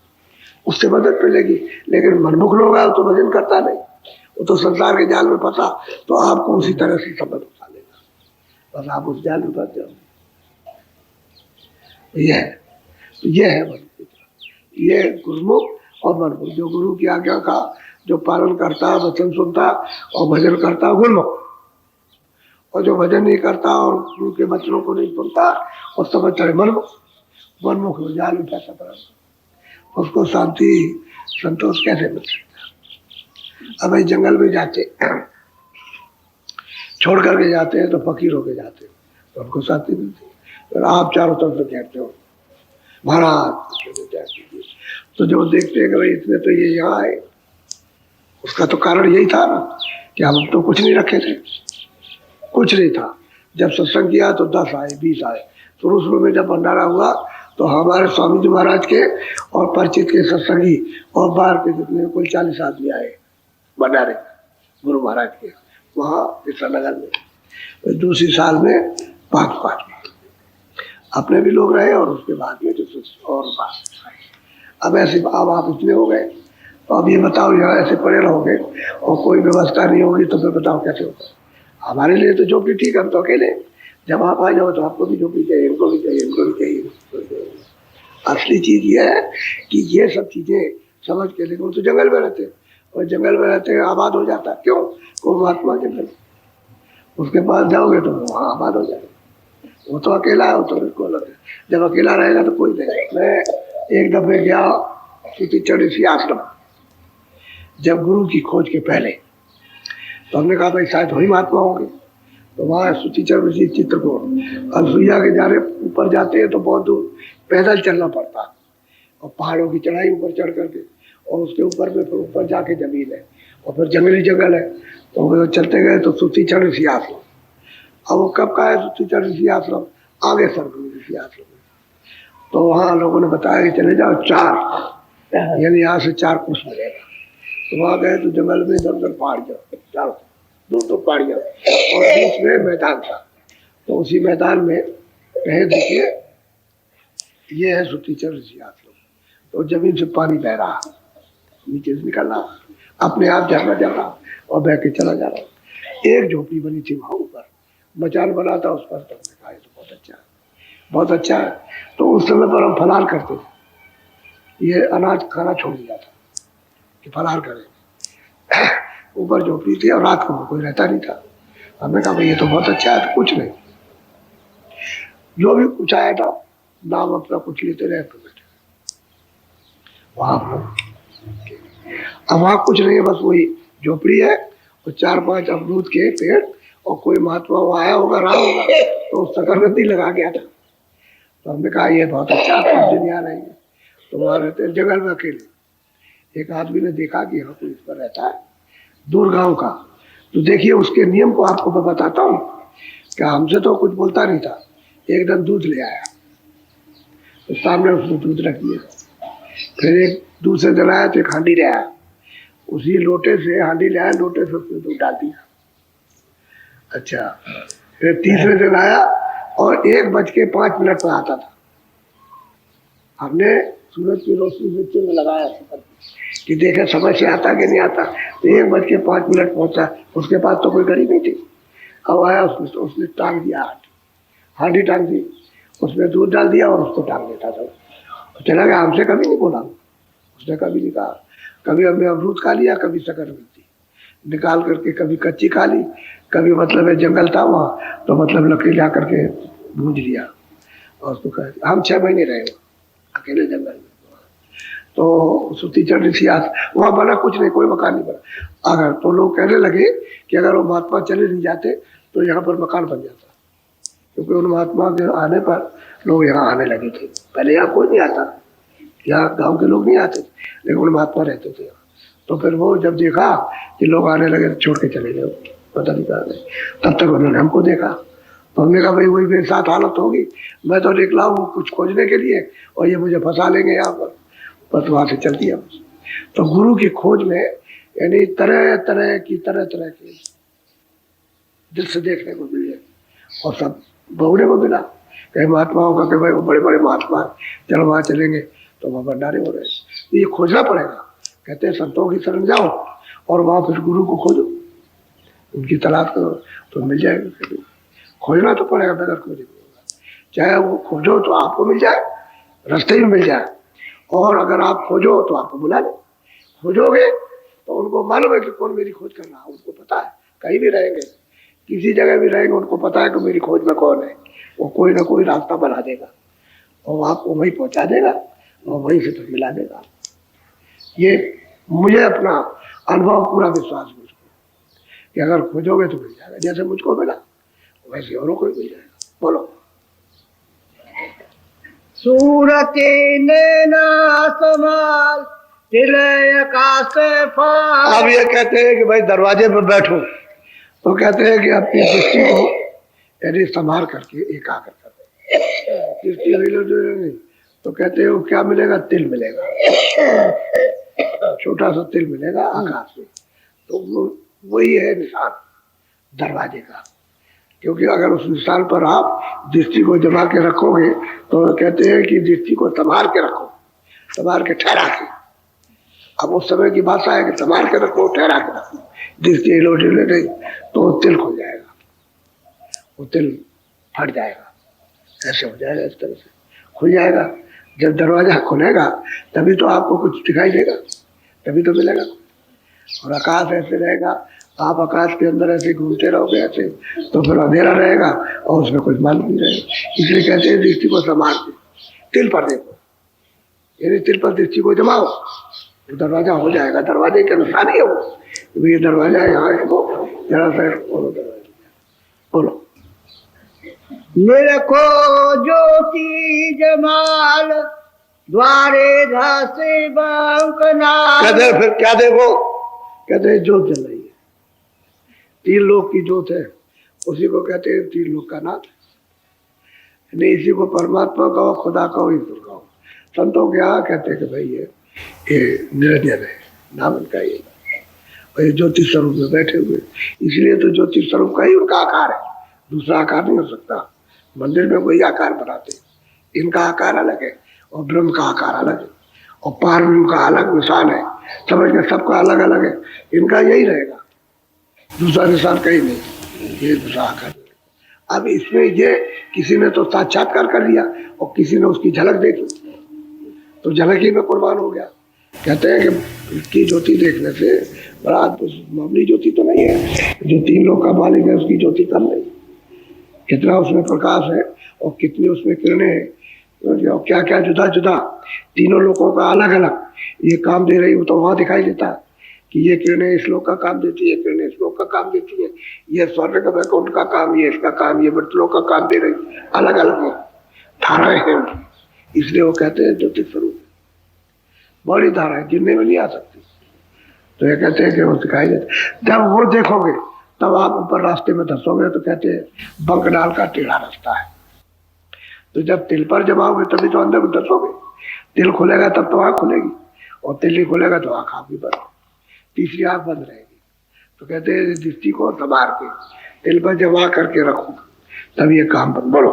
Speaker 2: उससे मदद मिलेगी। लेकिन मनमुख लोग है तो भजन करता नहीं, वो तो संसार के जाल में फंसा, तो आपको उसी तरह से सबक उठा लेगा, बस आप उस जाल में फंस जाओगे। ये है मनमुख, ये गुरुमुख और मनमुख। जो गुरु की आज्ञा का जो पालन करता, वचन सुनता और भजन करता, गुरुमुख। और जो भजन नहीं करता और गुरु के वचनों को नहीं सुनता और समझता है, मनमुख जाल में फंसा पड़ा, उसको शांति संतोष कैसे मिल सकता। अब जंगल में जाते, छोड़ करके जाते हैं तो फकीर होके जाते हैं, तो हमको शांति मिलती है। और आप चारों तरफ से कहते हो महाराज, तो जो देखते हैं कि भाई इसमें तो ये यहाँ आए, उसका तो कारण यही था ना कि हम तो कुछ नहीं रखे थे, कुछ नहीं था। जब सत्संग किया तो 10 आए, 20 आए। शुरू में जब भंडारा हुआ तो हमारे स्वामी जी महाराज के और परिचित के सत्संगी और बाहर के जितने कुल 40 आदमी आए भंडारे गुरु महाराज के, वहाँ कृष्णनगर में। तो दूसरी साल में 5 आदमी अपने भी लोग रहे, और उसके बाद में जो और बात। अब ऐसे अब आप इतने हो गए, तो अब ये बताओ यहाँ ऐसे पड़े रहोगे और कोई व्यवस्था नहीं होगी तो फिर बताओ कैसे होगा। हमारे लिए तो झोपड़ी ठीक, हम तो अकेले। जब आप आ जाओ तो आपको भी झोपड़ी चाहिए, इनको भी चाहिए, इनको भी चाहिए। असली चीज ये है कि ये सब चीजें समझ के, लेकिन वो तो जंगल में रहते हैं, और जंगल में रहते हैं आबाद हो जाता है। क्यों? वो महात्मा जंगल, उसके पास जाओगे तो वहाँ आबाद हो जाएगा। वो तो अकेला है, वो तो बिल्कुल अलग है। जब अकेला रहेगा तो कोई नहीं। मैं एक दफे गया सुतीचढ़ ऋषि आश्रम, जब गुरु की खोज के पहले, तो हमने कहा भाई शायद वही महात्मा होंगे। तो वहाँ सुतीचढ़ ऋषि चित्रकूट, अनसुईया के जाने ऊपर जाते हैं तो बहुत दूर पैदल चलना पड़ता, और पहाड़ों की चढ़ाई ऊपर चढ़ करके, और उसके ऊपर में फिर ऊपर जाके जमीन है, और फिर जंगली जंगल है। तो वो चलते गए तो सुतीचढ़ ऋषि आश्रम। अब वो कब का है सुतीचढ़ ऋषि आश्रम? आगे सरगुरु ऋषि आश्रम। तो वहाँ लोगों ने बताया कि चले जाओ 4, यानी यहाँ से 4 कोस मिलेगा। तो वहाँ गए तो जंगल में इधर उधर पहाड़ियाँ, चारों दूर पहाड़ियाँ, और बीच में मैदान था। तो उसी मैदान में कहे देखिए ये है सुतीचढ़ ऋषि आश्रम। तो जमीन से पानी बह रहा, नीचे से निकल रहा, अपने आप झरना जा रहा और बह के चला जा रहा। एक झोपड़ी बनी थी वहाँ ऊपर, मचान बना था उस पर। तो हमने कहा तो बहुत अच्छा है, बहुत अच्छा है। तो उस समय पर हम फलार करते थे, ये अनाज खाना छोड़ दिया था कि फलार करें। ऊपर झोपड़ी थी और रात को कोई रहता नहीं था। हमने कहा भाई ये तो बहुत अच्छा है। तो कुछ नहीं, जो भी कुछ आया था नाम अपना कुछ लेते रहे, तो बैठे। वहां पर। अब वहां कुछ नहीं है, बस वही झोपड़ी है और 4-5 अमरूद के पेड़, और कोई महात्मा वहां आया होगा, रहा होगा, तो सकरगंदी लगा गया था। तो हमने कहा ये बहुत अच्छा दुनिया रही है। तो वहां रहते हैं जंगल में अकेले। एक आदमी ने देखा कि यहाँ कोई इस पर रहता है, दूर गांव का। तो देखिए उसके नियम को आपको मैं बताता हूँ। क्या हमसे तो कुछ बोलता नहीं था। एक दिन दूध ले आया, तो सामने उसने दूध रख दिया। फिर एक दूसरे दिन आया तो एक हांडी ले आया, उसी लोटे से हांडी ले आया, लोटे से उसने दूध डाल दिया। अच्छा, फिर तीसरे दिन आया और 1:05 पर आता था। हमने सूरज की रोशनी नीचे में लगाया कि देखे समझ से आता कि नहीं आता। तो 1:05 पहुंचा, उसके पास तो कोई घड़ी नहीं थी। अब आया उसने टांग दिया, हांडी टांग दी, उसमें दूध डाल दिया और उसको टांग देता था। चला गया, हमसे कभी नहीं बोला, उसने कभी नहीं कहा। कभी हमने अमरूद खा लिया, कभी शकरकंदी निकाल करके, कभी कच्ची खा ली, कभी मतलब है जंगल था वहाँ, तो मतलब लकड़ी ला करके भूंज लिया और उसको कहा। हम 6 महीने रहे अकेले जंगल में। तो सूती चढ़ी थी, वहाँ बना कुछ नहीं, कोई मकान नहीं बना। अगर तो लोग कहने लगे कि अगर वो महात्मा चले नहीं जाते तो यहाँ पर मकान बन जाता, क्योंकि उन महात्मा के आने पर लोग यहाँ आने लगे थे। पहले यहाँ कोई नहीं आता, यहाँ गांव के लोग नहीं आते थे, लेकिन उन महात्मा रहते थे यहाँ। तो फिर वो जब देखा कि लोग आने लगे तो छोड़ के चले गए, पता नहीं कहाँ गए। तब तक उन्होंने हमको देखा, तो हमने कहा भाई वही मेरे साथ हालत होगी, मैं तो निकला हूँ कुछ खोजने के लिए और ये मुझे फंसा लेंगे यहाँ पर। बस वहाँ से चल दिया। तो गुरु की खोज में यानी तरह तरह की दृश्य देखने को मिले, और सब बहुने को मिला। कई महात्माओं का कि भाई वो बड़े बड़े महात्मा, चलो वहाँ चलेंगे, तो वहाँ भंडारे हो रहे हैं। तो ये खोजना पड़ेगा। कहते हैं संतों की शरण जाओ और वहाँ फिर गुरु को खोजो, उनकी तलाश करो तो मिल जाएगा। खोजना तो पड़ेगा, बगैर खोजे नहीं होगा। चाहे वो खोजो तो आपको मिल जाए, रास्ते में मिल जाए, और अगर आप खोजो तो आपको बुला ले। खोजोगे तो उनको मालूम है कि कौन मेरी खोज कर रहा है, उनको पता है। कहीं भी रहेंगे, किसी जगह भी रहेंगे, उनको पता है कि मेरी खोज में कौन है। वो कोई ना कोई रास्ता बना देगा और आपको वहीं पहुंचा देगा और वहीं से फिर मिला देगा। ये मुझे अपना अनुभव पूरा विश्वास है मुझको कि अगर खोजोगे तो मिल जाएगा। जैसे मुझको मिला वैसे औरों को भी मिल जाएगा। बोलो।
Speaker 3: सूरत नैना समाल तिलय आकाश फाल।
Speaker 2: अब ये कहते हैं कि भाई दरवाजे पर बैठो, तो कहते हैं कि अपनी दृष्टि को यदि संभाल करके एकाग्र कर दे। दृष्टि नहीं तो कहते हैं वो क्या मिलेगा, तिल मिलेगा, छोटा सा तिल मिलेगा आकाश में। तो वही है निशान दरवाजे का। क्योंकि अगर उस निशान पर आप दृष्टि को जमा के रखोगे तो कहते हैं कि दृष्टि को संभाल के रखो, संभाल के ठहरा के। अब उस समय की भाषा है कि संभाल के रखो, ठहरा के रखो। दृष्टि हिलोटिले नहीं तो तिल खुल जाएगा, वो तिल फट जाएगा, ऐसे हो जाएगा, इस तरह से खुल जाएगा। जब दरवाजा खुलेगा तभी तो आपको कुछ दिखाई देगा, तभी तो मिलेगा। और आकाश ऐसे रहेगा, आप आकाश के अंदर ऐसे घूमते रहोगे ऐसे, तो फिर अंधेरा रहेगा और उसमें कुछ मालूम नहीं रहेगा। इसलिए कहते हैं दृष्टि को संभाल के तिल पर देखो, यानी तिल पर दृष्टि को जमाओ तो दरवाजा हो जाएगा। दरवाजे के अनुसार ही है वो, ये दरवाजा यहाँ है, वो जरा सा बोलो।
Speaker 3: मेरे को ज्योति जमाल द्वारे धासे बांकना।
Speaker 2: कहते फिर क्या देखो, कहते ज्योत जल रही है, 3 लोक की ज्योत है, उसी को कहते हैं 3 लोक का नाथ। नहीं इसी को परमात्मा कहो, खुदा कहो, ईश्वर कहो। संतों के यहाँ कहते हैं कि भाई ये निरंजन है, नाम इनका ये, और ये ज्योति स्वरूप में बैठे हुए, इसलिए तो ज्योति स्वरूप का ही उनका आकार है, दूसरा आकार नहीं हो सकता। मंदिर में वही आकार बनाते, इनका आकार अलग है और ब्रह्म का आकार अलग है, और पार ब्रह्म का अलग निशान है। समझ के सबका अलग अलग है, इनका यही रहेगा, दूसरा निशान कहीं नहीं, ये दूसरा आकार। अब इसमें ये किसी ने तो साक्षात्कार कर लिया और किसी ने उसकी झलक देखी, तो झलक ही में कुर्बान हो गया। कहते हैं कि इसकी ज्योति देखने से बड़ा मामूली ज्योति तो नहीं है, जो 3 लोग का मालिक है उसकी ज्योति कम नहीं। कितना उसमें प्रकाश है और कितनी उसमें किरणें हैं, क्या क्या जुदा जुदा तीनों लोगों का अलग अलग ये काम दे रही, वो तो वहां दिखाई देता है कि ये किरणें इस लोक का काम देती है, किरणें इस लोक का काम देती है, ये स्वर्ग का वैकुंठ का काम, ये इसका काम, ये मृतलोक का काम दे रही, अलग अलग है, धाराएं हैं उनकी। इसलिए वो कहते हैं ज्योति स्वरूप बड़ी धाराएं गिनने में नहीं आ सकती। तो ये कहते हैं कि वो दिखाई देते, जब वो देखोगे तब आप ऊपर रास्ते में धसोगे तो कहते हैं बंक डाल का टेढ़ा रास्ता है। तो जब तिल पर जमाओगे तभी तो अंदर धसोगे, तिल खुलेगा तब तो आँख खुलेगी, और तिल नहीं खुलेगा तो आँख आपकी बंद, तीसरी आँख बंद रहेगी। तो कहते हैं दृष्टि को संभाल के तिल पर जमा करके रखो तब ये काम बंद। बोलो।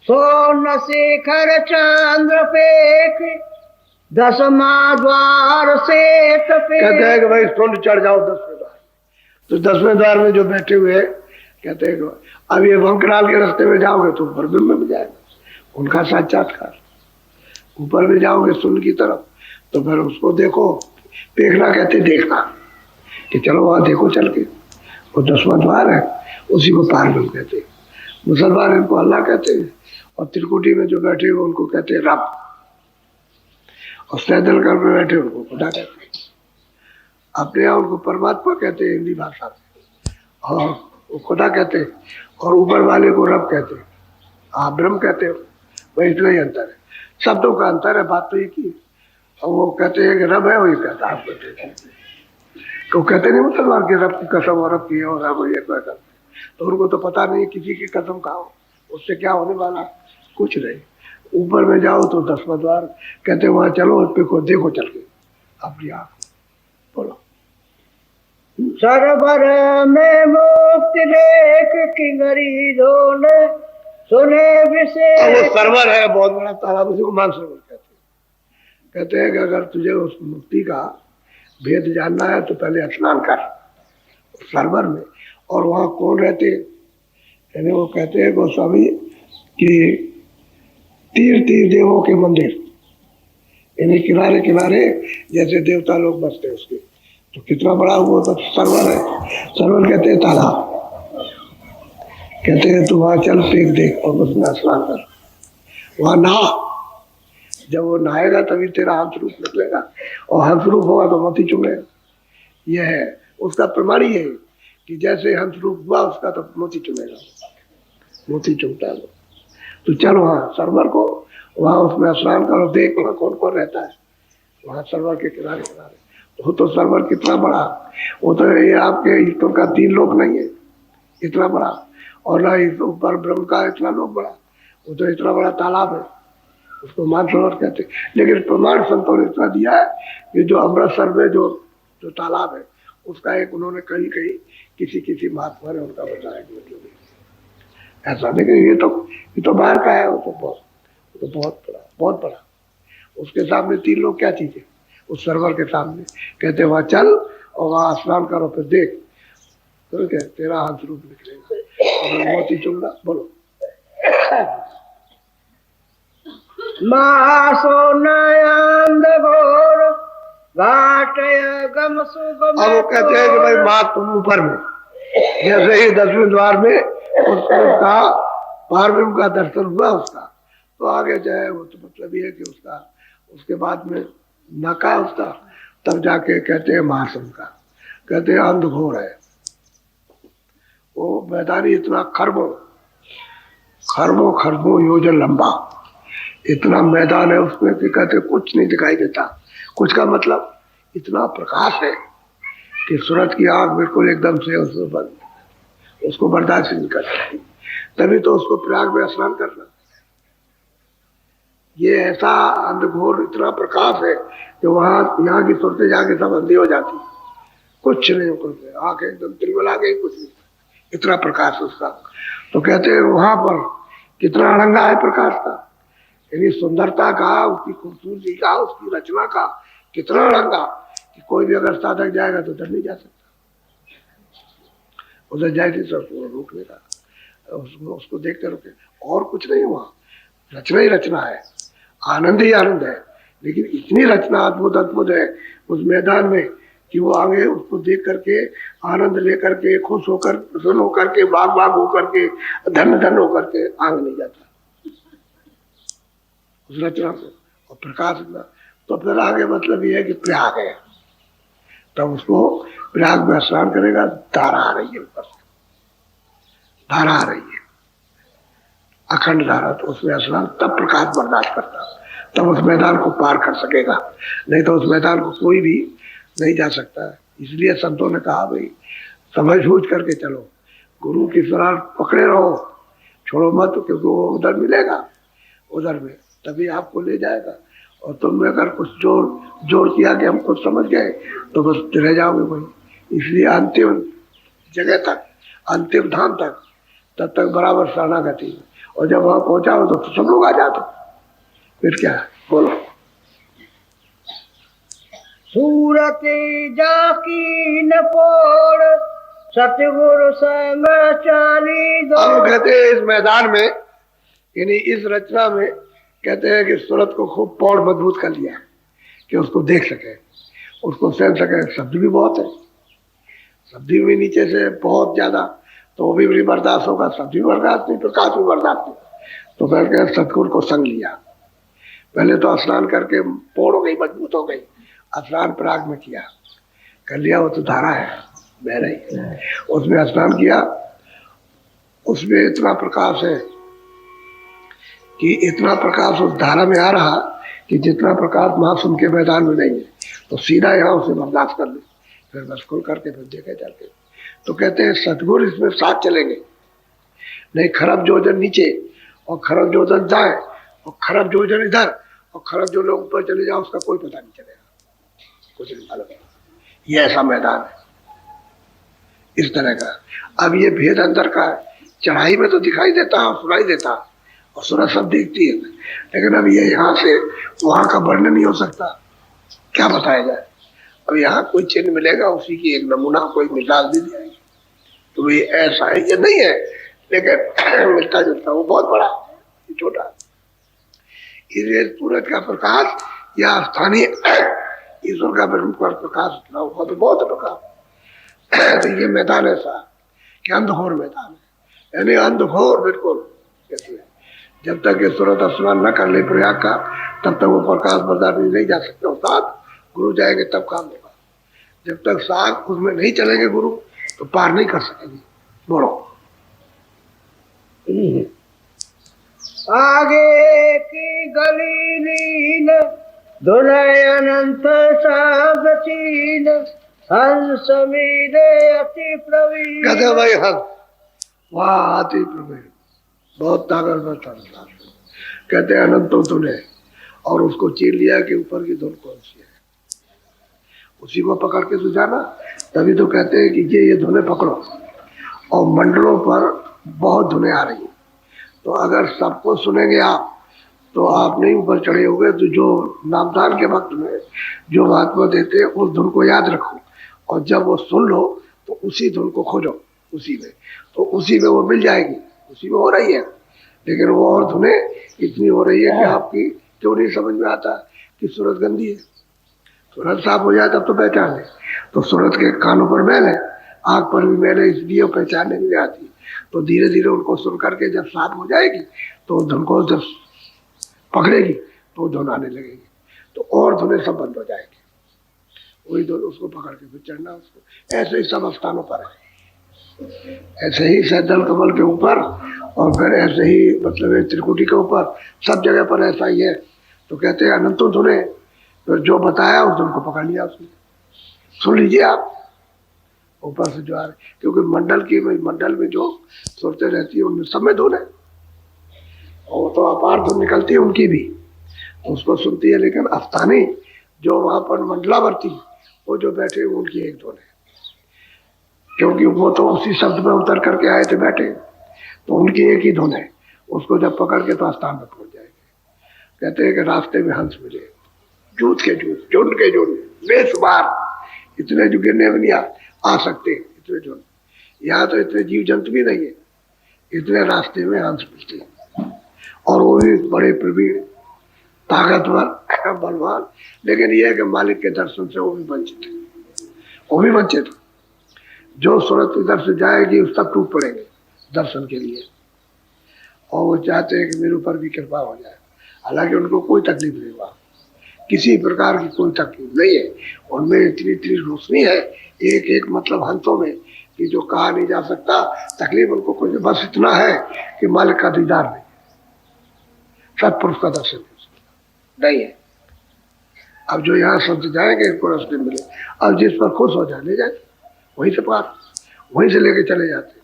Speaker 3: सोन शेखर चंद्र पेख दसमा द्वार से
Speaker 2: कहते हैं कि भाई सुन चढ़ जाओ 10वें द्वार। तो 10वें द्वार में जो बैठे हुए कहते हैं कि अब ये वंकराल के रास्ते में जाओगे तो ऊपर ब्रह्म में जाएगा, उनका साक्षात्कार। ऊपर में जाओगे सुन की तरफ तो फिर उसको देखो, देखना कहते देखना कि चलो वहां देखो चल के, वो 10वां द्वार है, उसी को पार ब्रह्म कहते हैं। मुसलमान इनको अल्लाह कहते हैं, और त्रिकुटी में जो बैठे हुए उनको कहते हैं रब, और सैदल कर में बैठे उनको खुदा कहते हैं। अपने यहाँ उनको परमात्मा कहते हैं हिंदी भाषा में, और वो खुदा कहते हैं, और ऊपर वाले को रब कहते हैं, आप ब्रह्म कहते हो। वही इतना ही अंतर है, शब्दों का अंतर है, बात तो एक ही है। और वो कहते हैं कि रब है, वही कहता है आप कहते हैं। तो कहते नहीं मुसलमान की रब की कसम और रब की और रब ये कहते, तो उनको तो पता नहीं किसी की कसम खाओ उससे क्या होने वाला, कुछ नहीं। ऊपर में जाओ तो 10वां द्वार कहते वहां चलो, उस पे को देखो चल के अपनी आँख। बोलो।
Speaker 3: सरबर में मुक्ति लेख किंगरी धोन सुने विशेष।
Speaker 2: वो सरवर है बहुत बड़ा तालाब, उसी को मानसरोवर कहते हैं। कहते हैं कि अगर तुझे उस मुक्ति का भेद जानना है तो पहले स्नान कर सरवर में। और वहाँ कौन रहते हैं, वो कहते हैं गोस्वामी कि तीर तीर देवों के मंदिर, यानी किनारे किनारे जैसे देवता लोग बसते हैं उसके, तो कितना बड़ा वो तो सरवर है। सरवर कहते हैं तालाब, कहते हैं तू वहां चल पेक देख और उसमें स्नान कर, वहां नहा। जब वो नहाएगा तभी तेरा हंस रूप निकलेगा, और हंस रूप होगा तो मोती चुमेगा। यह है उसका प्रमाण ही है कि जैसे हंस रूप हुआ उसका तो मोती चुमेगा, मोती चुमता है। तो चलो वहाँ सरवर को, वहाँ उसमें स्नान करो, देख वहाँ कौन कौन रहता है वहाँ सरवर के किनारे किनारे। वो तो सरवर कितना बड़ा, वो तो ये आपके ईश्वर का 3 लोक नहीं है इतना बड़ा, और ना इस ऊपर ब्रह्म का इतना लोक बड़ा, वो तो इतना बड़ा तालाब है, उसको मानसरोवर कहते हैं। लेकिन प्रमाण संतों ने इतना दिया है कि जो अमृतसर में जो तालाब है उसका एक उन्होंने कहीं कहीं किसी किसी महात्मा ने उनका बताया कि मतलब ऐसा। लेकिन ये तो बाहर का है, वो तो बहुत बड़ा। उसके सामने 3 लोग क्या चीज है, उस सरवर के सामने कहते वहां चल और वहां स्नान करो, फिर देख तो क्या तेरा हंस रूप निकलेगा और मोती चुंगा। बोलो।
Speaker 3: मासो नयंद घोर घाट गम सुगम।
Speaker 2: अब वो कहते हैं कि भाई माँ तुम ऊपर में, जैसे ही 10वें द्वार में उसका पारब्रह्म का दर्शन हुआ उसका, तो आगे जाए वो तो मतलब ये है कि उसका उसके बाद में नका उसका, तब जाके कहते हैं महासम का, कहते हैं अंधघोर है वो मैदानी, इतना खरबों योजन लंबा इतना मैदान है उसमें कि कहते कुछ नहीं दिखाई देता। कुछ का मतलब इतना प्रकाश है कि सूरज की आंख बिल्कुल एकदम से उसमें बंद, उसको बर्दाश्त नहीं कर सकती। तभी तो उसको प्रयाग में स्नान करना। ये ऐसा अंधघोर इतना प्रकाश है कि वहां यहाँ की सूरतें जाके सब अंधी हो जाती, कुछ नहीं करते, आंखें एकदम तिलमिला गई, कुछ नहीं, इतना प्रकाश उसका। तो कहते हैं वहां पर कितना अड़ंगा है प्रकाश का, यानी सुंदरता का, उसकी खूबसूरती का, उसकी रचना का कितना अड़ंगा कि कोई भी अगर साधक जाएगा तो उधर नहीं जा सकता, उधर जाएगी सब रोकने का, उसको देखते रुके। और कुछ नहीं, वहाँ रचना ही रचना है, आनंद ही आनंद है। लेकिन इतनी रचना अद्भुत है उस मैदान में कि वो आगे उसको देख करके आनंद लेकर के खुश होकर प्रसन्न होकर के बाग बाग होकर के धन धन होकर के आंग नहीं जाता उस रचना को और प्रकाश में। तो फिर आगे मतलब ये है कि प्रयाग है, तब उसको प्रयाग में स्नान करेगा, धारा आ रही है ऊपर से, धारा आ रही है अखंड धारा, तो उसमें स्नान तब प्रकाश बर्दाश्त करता, तब उस मैदान को पार कर सकेगा, नहीं तो उस मैदान को कोई भी नहीं जा सकता है। इसलिए संतों ने कहा भाई समझ बूझ करके चलो, गुरु की शरण पकड़े रहो, छोड़ो मत, क्योंकि वो उधर मिलेगा, उधर में तभी आपको ले जाएगा। और तुमने अगर कुछ जोर किया कि हम कुछ समझ गए तो बस रह जाओगे वही। इसलिए अंतिम जगह तक, अंतिम धाम तक, तब तक बराबर शरणागति, और जब वहां पहुंचाओ तो सब लोग आ जाते, फिर क्या है बोलो।
Speaker 3: सूरत जाकी न पोड़ सतगुरु संग चाली दो।
Speaker 2: हम कहते हैं इस मैदान में, यानी इस रचना में कहते हैं कि सूरत को खूब पौड़ मजबूत कर लिया कि उसको देख सके, उसको सहन सके। शब्द भी बहुत है, शब्द भी नीचे से बहुत ज्यादा, तो वो भी बर्दाश्त होगा, शब्द भी बर्दाश्त नहीं, प्रकाश भी बर्दाश्त नहीं। तो फिर क्या सतगुरु को संग लिया, पहले तो स्नान करके पौड़ हो गई, मजबूत हो गई, स्नान प्राग में किया, कर लिया, वो तो धारा है बह रही है, उसमें स्नान किया, उसमें इतना प्रकाश है कि इतना प्रकाश उस धारा में आ रहा कि जितना प्रकाश महासुन के मैदान में नहीं है, तो सीधा यहाँ उसे बर्दाश्त कर ले, फिर बस खुल करके फिर देखे जाके। तो कहते हैं सतगुरु इसमें साथ चलेंगे, नहीं खरब जोजन नीचे और खरब जोजन जाए और खरब जोजन इधर और खरब जो लोग ऊपर चले जाओ, उसका कोई पता नहीं चलेगा, कुछ नहीं मालूम। ये ऐसा मैदान है इस तरह का। अब ये भेद अंदर का है, चढ़ाई में तो दिखाई देता है, सुनाई देता है और सुना सब देखती है, लेकिन अब ये यहाँ से वहां का वर्णन नहीं हो सकता, क्या बताया जाए। अब यहाँ कोई चिन्ह मिलेगा, उसी की एक नमूना कोई मिसाल दी जाएगी, तो ये ऐसा है, ये नहीं है, लेकिन मिलता जुलता, वो बहुत बड़ा ये छोटा। इसलिए सूरज का प्रकाश या स्थानीय ईश्वर का प्रकाश इतना हुआ तो बहुत प्रकाश। तो ये मैदान ऐसा कि अंधघोर मैदान है, यानी अंधघोर बिल्कुल। जब तक ये सूरत स्नान न कर ले प्रयाग का, तब तक वो प्रकाश बर्दाश्त नहीं जा सकते, और साथ गुरु जाएंगे तब काम होगा। जब तक साथ उसमें नहीं चलेंगे गुरु, तो पार नहीं कर सकेंगे। बोलो
Speaker 3: आगे की गली लीन दुनय अनंत सब चीन हंस मिले अति प्रवीण।
Speaker 2: कहते भाई हंस, वाह अति प्रवीण, बहुत ताकतवर था। कहते हैं अनंतो धुने, और उसको चीन लिया कि ऊपर की धुन कौन सी है, उसी को पकड़ के सुझाना। तभी तो कहते हैं कि ये धुने पकड़ो, और मंडलों पर बहुत धुने आ रही है, तो अगर सबको सुनेंगे आप, तो आप नहीं ऊपर चढ़े होंगे। तो जो नामदान के वक्त में जो महात्मा देते हैं, उस धुन को याद रखो, और जब वो सुन लो तो उसी धुन को खोजो, उसी में, तो उसी में वो मिल जाएगी, उसी में हो रही है। लेकिन वो और धुने इतनी हो रही है कि आपकी क्यों नहीं समझ में आता कि सूरत गंदी है। सूरत साफ हो जाए तब तो पहचान ले। तो सूरत के कानों पर मैल है, आँख पर भी मैल है, इसलिए पहचानने नहीं आती। तो धीरे धीरे उनको सुन करके जब साफ हो जाएगी, तो धुन को जब पकड़ेगी तो धुन आने लगेगी, तो और धुनें सब बंद हो जाएगी, वही धुन उसको पकड़ के फिर चढ़ना उसको। ऐसे ही सब स्थानों पर है, ऐसे ही सैदल कमल के ऊपर, और फिर ऐसे ही मतलब त्रिकुटी के ऊपर, सब जगह पर ऐसा ही है। तो कहते हैं अनंतों धुने, फिर जो बताया उस धुन को पकड़ लिया उसने। सुन लीजिए आप ऊपर से जो आ रहे, क्योंकि मंडल में जो सुरतें रहती है उनमें सब में धुन है, और तो अपार धुन निकलती है उनकी भी, उसको सुनती है। लेकिन अफतानी जो वहां पर मंडलावर्ती, वो जो बैठे उनकी एक धुन है, क्योंकि वो तो उसी शब्द में उतर करके आए थे बैठे, तो उनकी एक ही धुन है। उसको जब पकड़ के तो स्थान में पहुंच जाएंगे। कहते हैं कि रास्ते में हंस मिले, जूझ के जूझ, झुंड के झुंड, बेशुमार, इतने जो गिरने में नहीं आ सकते, इतने झुंड। यहाँ तो इतने जीव जंतु भी नहीं है, इतने रास्ते में हंस मिलते हैं, और वो भी बड़े प्रवीण, ताकतवर, बलवान। लेकिन यह है कि मालिक के दर्शन से वो भी वंचित है, वो भी वंचित। जो सूरत इधर से जाएगी उस तक टूट पड़ेंगे दर्शन के लिए, और वो चाहते हैं कि मेरे ऊपर भी कृपा हो जाए। हालांकि उनको कोई तकलीफ नहीं हुआ, किसी प्रकार की कोई तकलीफ नहीं है। उनमें इतनी इतनी रोशनी है एक एक मतलब हंसों में कि जो कहा नहीं जा सकता। तकलीफ उनको कुछ बस इतना है कि मालिक का दीदार नहीं, सत्पुरुष का दर्शन नहीं है। अब जो यहाँ संत जाएंगे इनको रास्ते मिले, अब जिस पर खुश हो जाए ले जाए, वहीं से पार, वहीं से लेके चले जाते।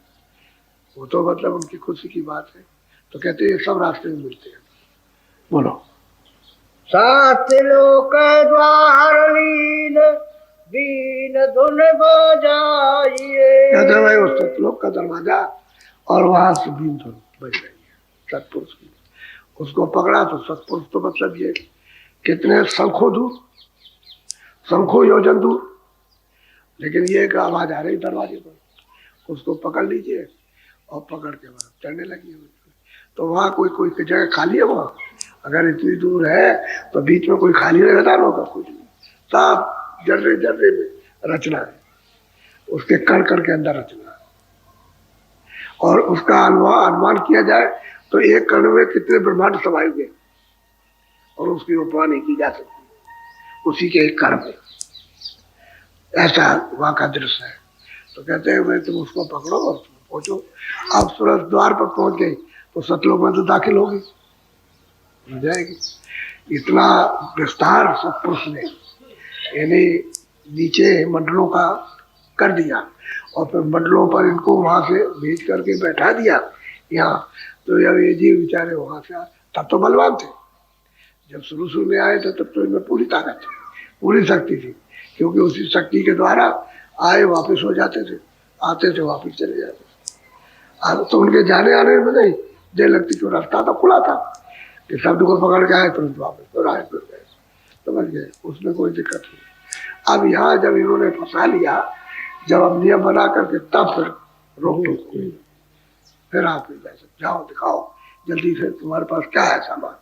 Speaker 2: वो तो मतलब उनकी खुशी की बात है। तो कहते हैं सब रास्ते में मिलते हैं। बोलो।
Speaker 3: सात लोक द्वार लीन दीन धुन बजाइए।
Speaker 2: कहते हैं भाई उस सतलोक का दरवाजा और वहां से बीन धुन बज रही है सतपुरुष की। उसको पकड़ा तो सतपुरुष तो मतलब ये कितने शंखों दूर, शंखों योजन दूर, लेकिन ये एक आवाज आ रही दरवाजे पर, उसको पकड़ लीजिए और पकड़ के वहां चढ़ने लगी। तो वहां कोई कोई जगह खाली है, वहां अगर इतनी दूर है तो बीच में कोई खाली मैदान होगा? कुछ नहीं, सब जर्रे जर्रे में रचना है, उसके कण कण के अंदर रचना है। और उसका अनुमान किया जाए तो एक कण में कितने ब्रह्मांड समाये हुए, और उसकी उपमा नहीं की जा सकती उसी के एक कण में। ऐसा वहां का दृश्य है। तो कहते हैं भाई तुम उसको पकड़ो और पहुंचो। आप सूरज द्वार पर पहुंच गए तो सतलोक में तो दाखिल होगी, हो जाएगी। इतना विस्तार सत्पुरुष ने यानी नीचे मंडलों का कर दिया, और फिर मंडलों पर इनको वहां से भेज करके बैठा दिया यहाँ। तो जब ये जीव बेचारे वहां से तब तो बलवान थे, जब शुरू शुरू में आए थे तब तो इनमें पूरी ताकत थी, पूरी शक्ति थी, क्योंकि उसी शक्ति के द्वारा आए वापस हो जाते थे, आते थे वापस चले जाते थे। अब तो उनके जाने आने में नहीं देर लगती, क्यों रास्ता तो खुला था कि शब्द को पकड़ के आए तुरंत वापस, तो आए फिर गए, समझ गए, उसमें कोई दिक्कत नहीं। अब यहाँ जब इन्होंने फंसा लिया, जब अब नियम बना करके, तब फिर रोक टोक हुई। फिर आप जाओ दिखाओ जल्दी से, तुम्हारे पास क्या है सामान?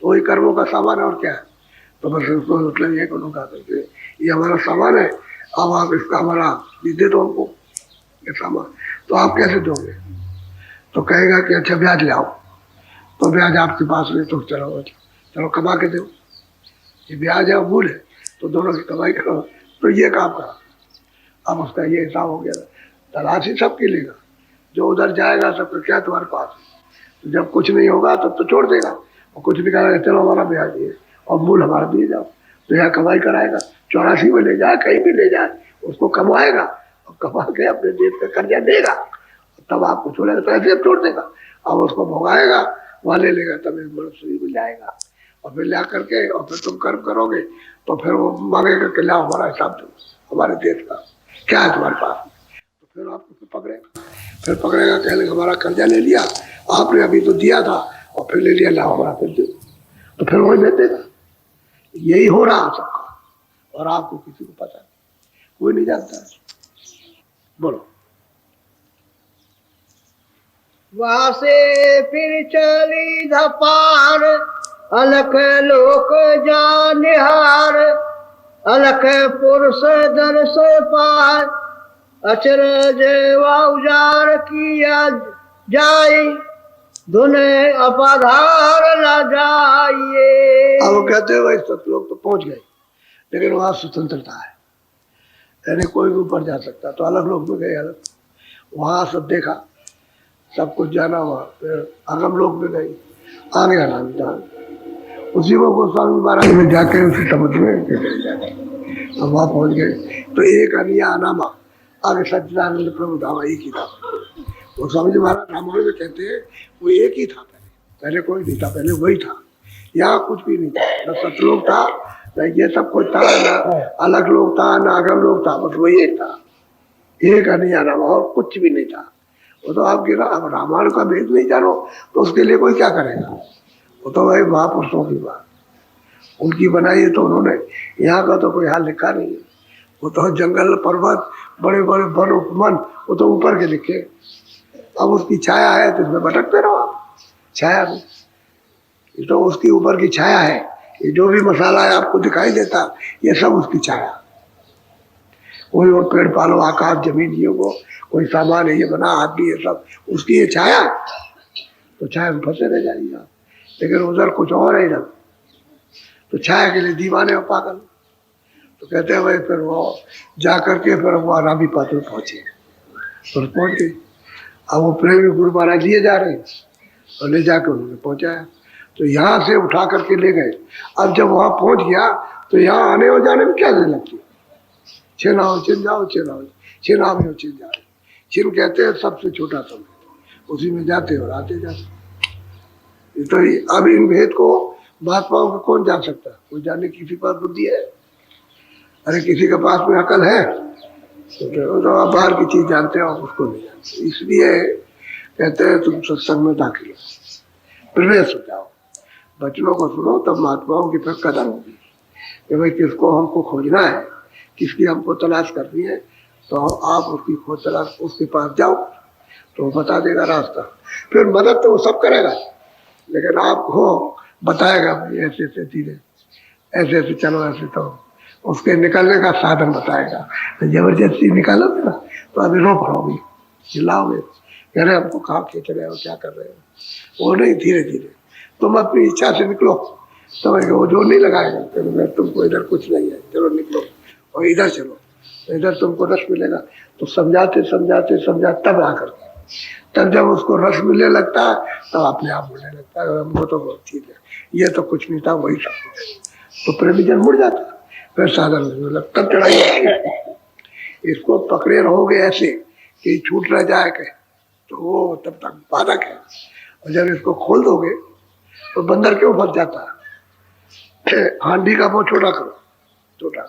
Speaker 2: तो वही कर्मों का सामान है और क्या है। तो बस उसको मतलब ये करो कहा करके ये हमारा सामान है, अब आप इसका हमारा दे दो हमको ये सामान। तो आप कैसे दोगे? तो कहेगा कि अच्छा ब्याज ले आओ, तो ब्याज आपके पास नहीं, तो चलो चलो कमा के दो, ये ब्याज है मूल है, तो दोनों की कमाई करो। तो ये काम करा। अब उसका ये हिसाब हो गया, तलाशी सबकी लेगा, जो उधर जाएगा सबका क्या तुम्हारे पास है। तो जब कुछ नहीं होगा तब तो छोड़ देगा, और कुछ भी कहेगा चलो हमारा ब्याज दिए और मूल हमारा दिए जाओ। तो यहाँ कमाई कराएगा, 84 में ले जाए, कहीं भी ले जाए, उसको कमाएगा और कमा के अपने देश का कर्जा देगा, तब आपको छोड़ेगा, तो ऐसे छोड़ देगा। अब उसको भोगाएगा, वहाँ ले लेगा, तब मनुष्य में जाएगा, और फिर ला करके और फिर तुम कर्म करोगे तो फिर वो मांगेगा कि लाओ हमारा हिसाब दो, हमारे देश का क्या है तुम्हारे पास। तो फिर आपको पकड़ेगा, फिर पकड़ेगा, कहने हमारा कर्जा ले लिया आपने, अभी तो दिया था और फिर ले लिया, लाओ हमारा फिर दो, तो फिर वही दे देगा। यही हो रहा सबका, और आपको किसी को पता नहीं, कोई नहीं जानता है। बोलो।
Speaker 3: वहां से फिर चली धपार, अलख लोक जानिहार, अलख पुरुष दर्श पार, अचरज उजार किया जाई, धुन अपाधार न जाइए।
Speaker 2: अब कहते हैं भाई सब लोग तो पहुंच गए, लेकिन वहां स्वतंत्रता है, यानी कोई भी ऊपर जा सकता। तो अलग लोग में गए, अलग वहां सब देखा, सब कुछ जाना हुआ। फिर आगम लोग में गई, आ गया नाम जान, उसी को गोस्वामी महाराज में जाके उसी समुद्र में तो वहां पहुंच गए। तो एक अनिया अनामा आगे सच्चिदानंद प्रभु धाम एक ही था। गोस्वामी जी महाराज रामायण में कहते हैं वो एक ही था, पहले कोई नहीं था, पहले वही था। यहाँ कुछ भी नहीं था, न सतलोक था, न ये सब कुछ था, न अलग लोग था, न आगम लोग था, बस वही एक था, एक अनिया अनामा, और कुछ भी नहीं था। वो तो आप गिरा, अब रामायण का भेद नहीं जानो तो उसके लिए कोई क्या करेगा। वो तो भाई महापुरुषों की बात उनकी बनाई है, तो उन्होंने, यहाँ का तो कोई हाल लिखा नहीं है। वो तो जंगल पर्वत बड़े बड़े वन उपवन, वो तो ऊपर के लिखे। अब उसकी छाया है तो इसमें भटकते रहो आप छाया में, ये तो उसकी ऊपर की छाया है। ये जो भी मसाला है आपको दिखाई देता, ये सब उसकी छाया। कोई और पेड़ पालो, आकाश जमीन ये वो, कोई सामान है ये बना, आदमी ये सब, उसकी ये छाया, तो छाया में फंसे रह जाएंगे आप। लेकिन उधर कुछ और है इधर, तो छाया के लिए दीवाने हो पागल। तो कहते हैं भाई फिर वो जा करके फिर वो आरामी पात्र पहुंचे, फिर पहुंच गए। अब वो प्रेमी गुरु महाराज लिए जा रहे हैं और ले जाकर उन्होंने पहुंचाया, तो यहाँ से उठा करके ले गए। अब जब वहां पहुंच गया तो यहाँ आने और जाने में क्या देर लगती, छिन आओ छिन जाओ, छिन आओ छिन आओ छिन जाओ। छिन कहते हैं सबसे छोटा समय, उसी में जाते और आते जाते। तो अब इन भेद को महात्माओं को कौन जान सकता है? कोई जाने किसी पास बुद्धि है? अरे किसी के पास में अकल है तो आप बाहर की चीज जानते हो, उसको नहीं जानते। इसलिए कहते हैं तुम सत्संग में दाखिल हो, प्रवेश हो जाओ, बचनों को सुनो, तब महात्माओं की फिर कदर होगी कि भाई किसको हमको खोजना है, किसकी हमको तलाश करनी है, तो आप उसकी खोज तलाश उसके पास जाओ तो वो बता देगा रास्ता। फिर मदद तो वो सब करेगा, लेकिन आपको बताएगा भाई ऐसे ऐसे धीरे, ऐसे ऐसे चलो, ऐसे तो उसके निकलने का साधन बताएगा। जबरदस्ती निकालोगे ना तो अभी रो पड़ोगे, चिल्लाओगे, कह रहे हमको कहाँ खींच रहे हो, क्या कर रहे हो। वो नहीं, धीरे धीरे तुम अपनी इच्छा से निकलो, समझ गए, वो जो नहीं लगाएगा तो तुमको इधर कुछ नहीं है, चलो निकलो और इधर चलो, इधर तुमको रस मिलेगा। तो समझाते समझाते समझाते तब आकर, तब जब उसको रस मिलने लगता है तब अपने आप मिलने लगता है हमको तो बहुत ठीक है, ये तो कुछ नहीं था, वही सब कुछ है। तो प्रेमी जन मुड़ जाता है, फिर साधन लगता, तब चढ़ाई होती है। इसको पकड़े रहोगे ऐसे कि छूट रह जाए के, तो वो तब तक बाधक है। और जब इसको खोल दोगे तो बंदर क्यों फंस जाता है? हांडी का मुंह छोटा करो, छोटा,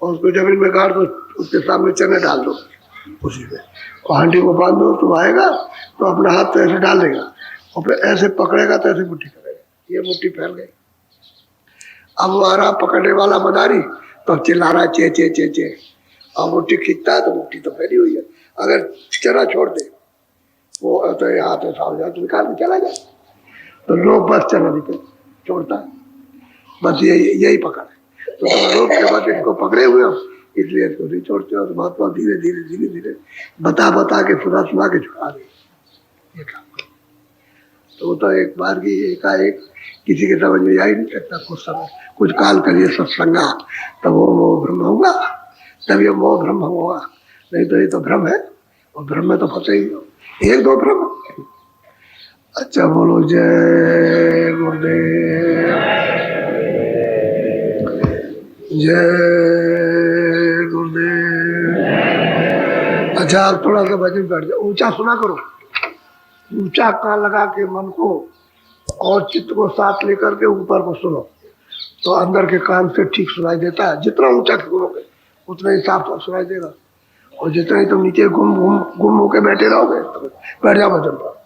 Speaker 2: और उसको जमीन में गाड़ दो, उसके सामने चने डाल दो उसी में, और हांडी को बांध दो, तो आएगा तो अपना हाथ तो ऐसे डाल देगा और फिर ऐसे पकड़ेगा तो ऐसे मुट्ठी करेगा, ये मुट्ठी फैल गई। अब वो आ रहा पकड़ने वाला मदारी, तो चिल्ला रहा चे चे चे चे, अब मुट्ठी खींचता है तो मुट्ठी तो फैली हुई है। अगर चना छोड़ दे वो तो यहाँ तो सावधान निकाल के चला जाए, तो लोग बस चना निकल छोड़ता है, बस यही पकड़ है। तो लोग के बाद इसको पकड़े हुए हो, इसलिए इसको नहीं छोड़ते हो। तो महात्मा धीरे धीरे धीरे धीरे बता बता के सुना सुना के छुड़ा दे, ये काम। तो वो तो एक बार की एकाएक किसी के समझ में आ ही नहीं सकता, कुछ समय कुछ काल करिए सत्संगा, तब वो मोह ब्रह्म होगा, तब ये मोह ब्रह्म होगा, नहीं तो ये तो भ्रम है, और भ्रम में तो फंसे ही हो, एक दो भ्रम। अच्छा बोलो जय गुरुदेव, जय गुरुदेव। अच्छा आप थोड़ा सा भजन बैठ जाओ, ऊंचा सुना करो, ऊंचा कान लगा के मन को और चित्त को साथ लेकर के ऊपर को सुनो, तो अंदर के कान से ठीक सुनाई देता है। जितना ऊंचा सुनोगे उतना ही साफ सुनाई देगा, और जितना ही तुम नीचे गुम होके बैठे रहोगे तो बैठ जाओ भजन पर।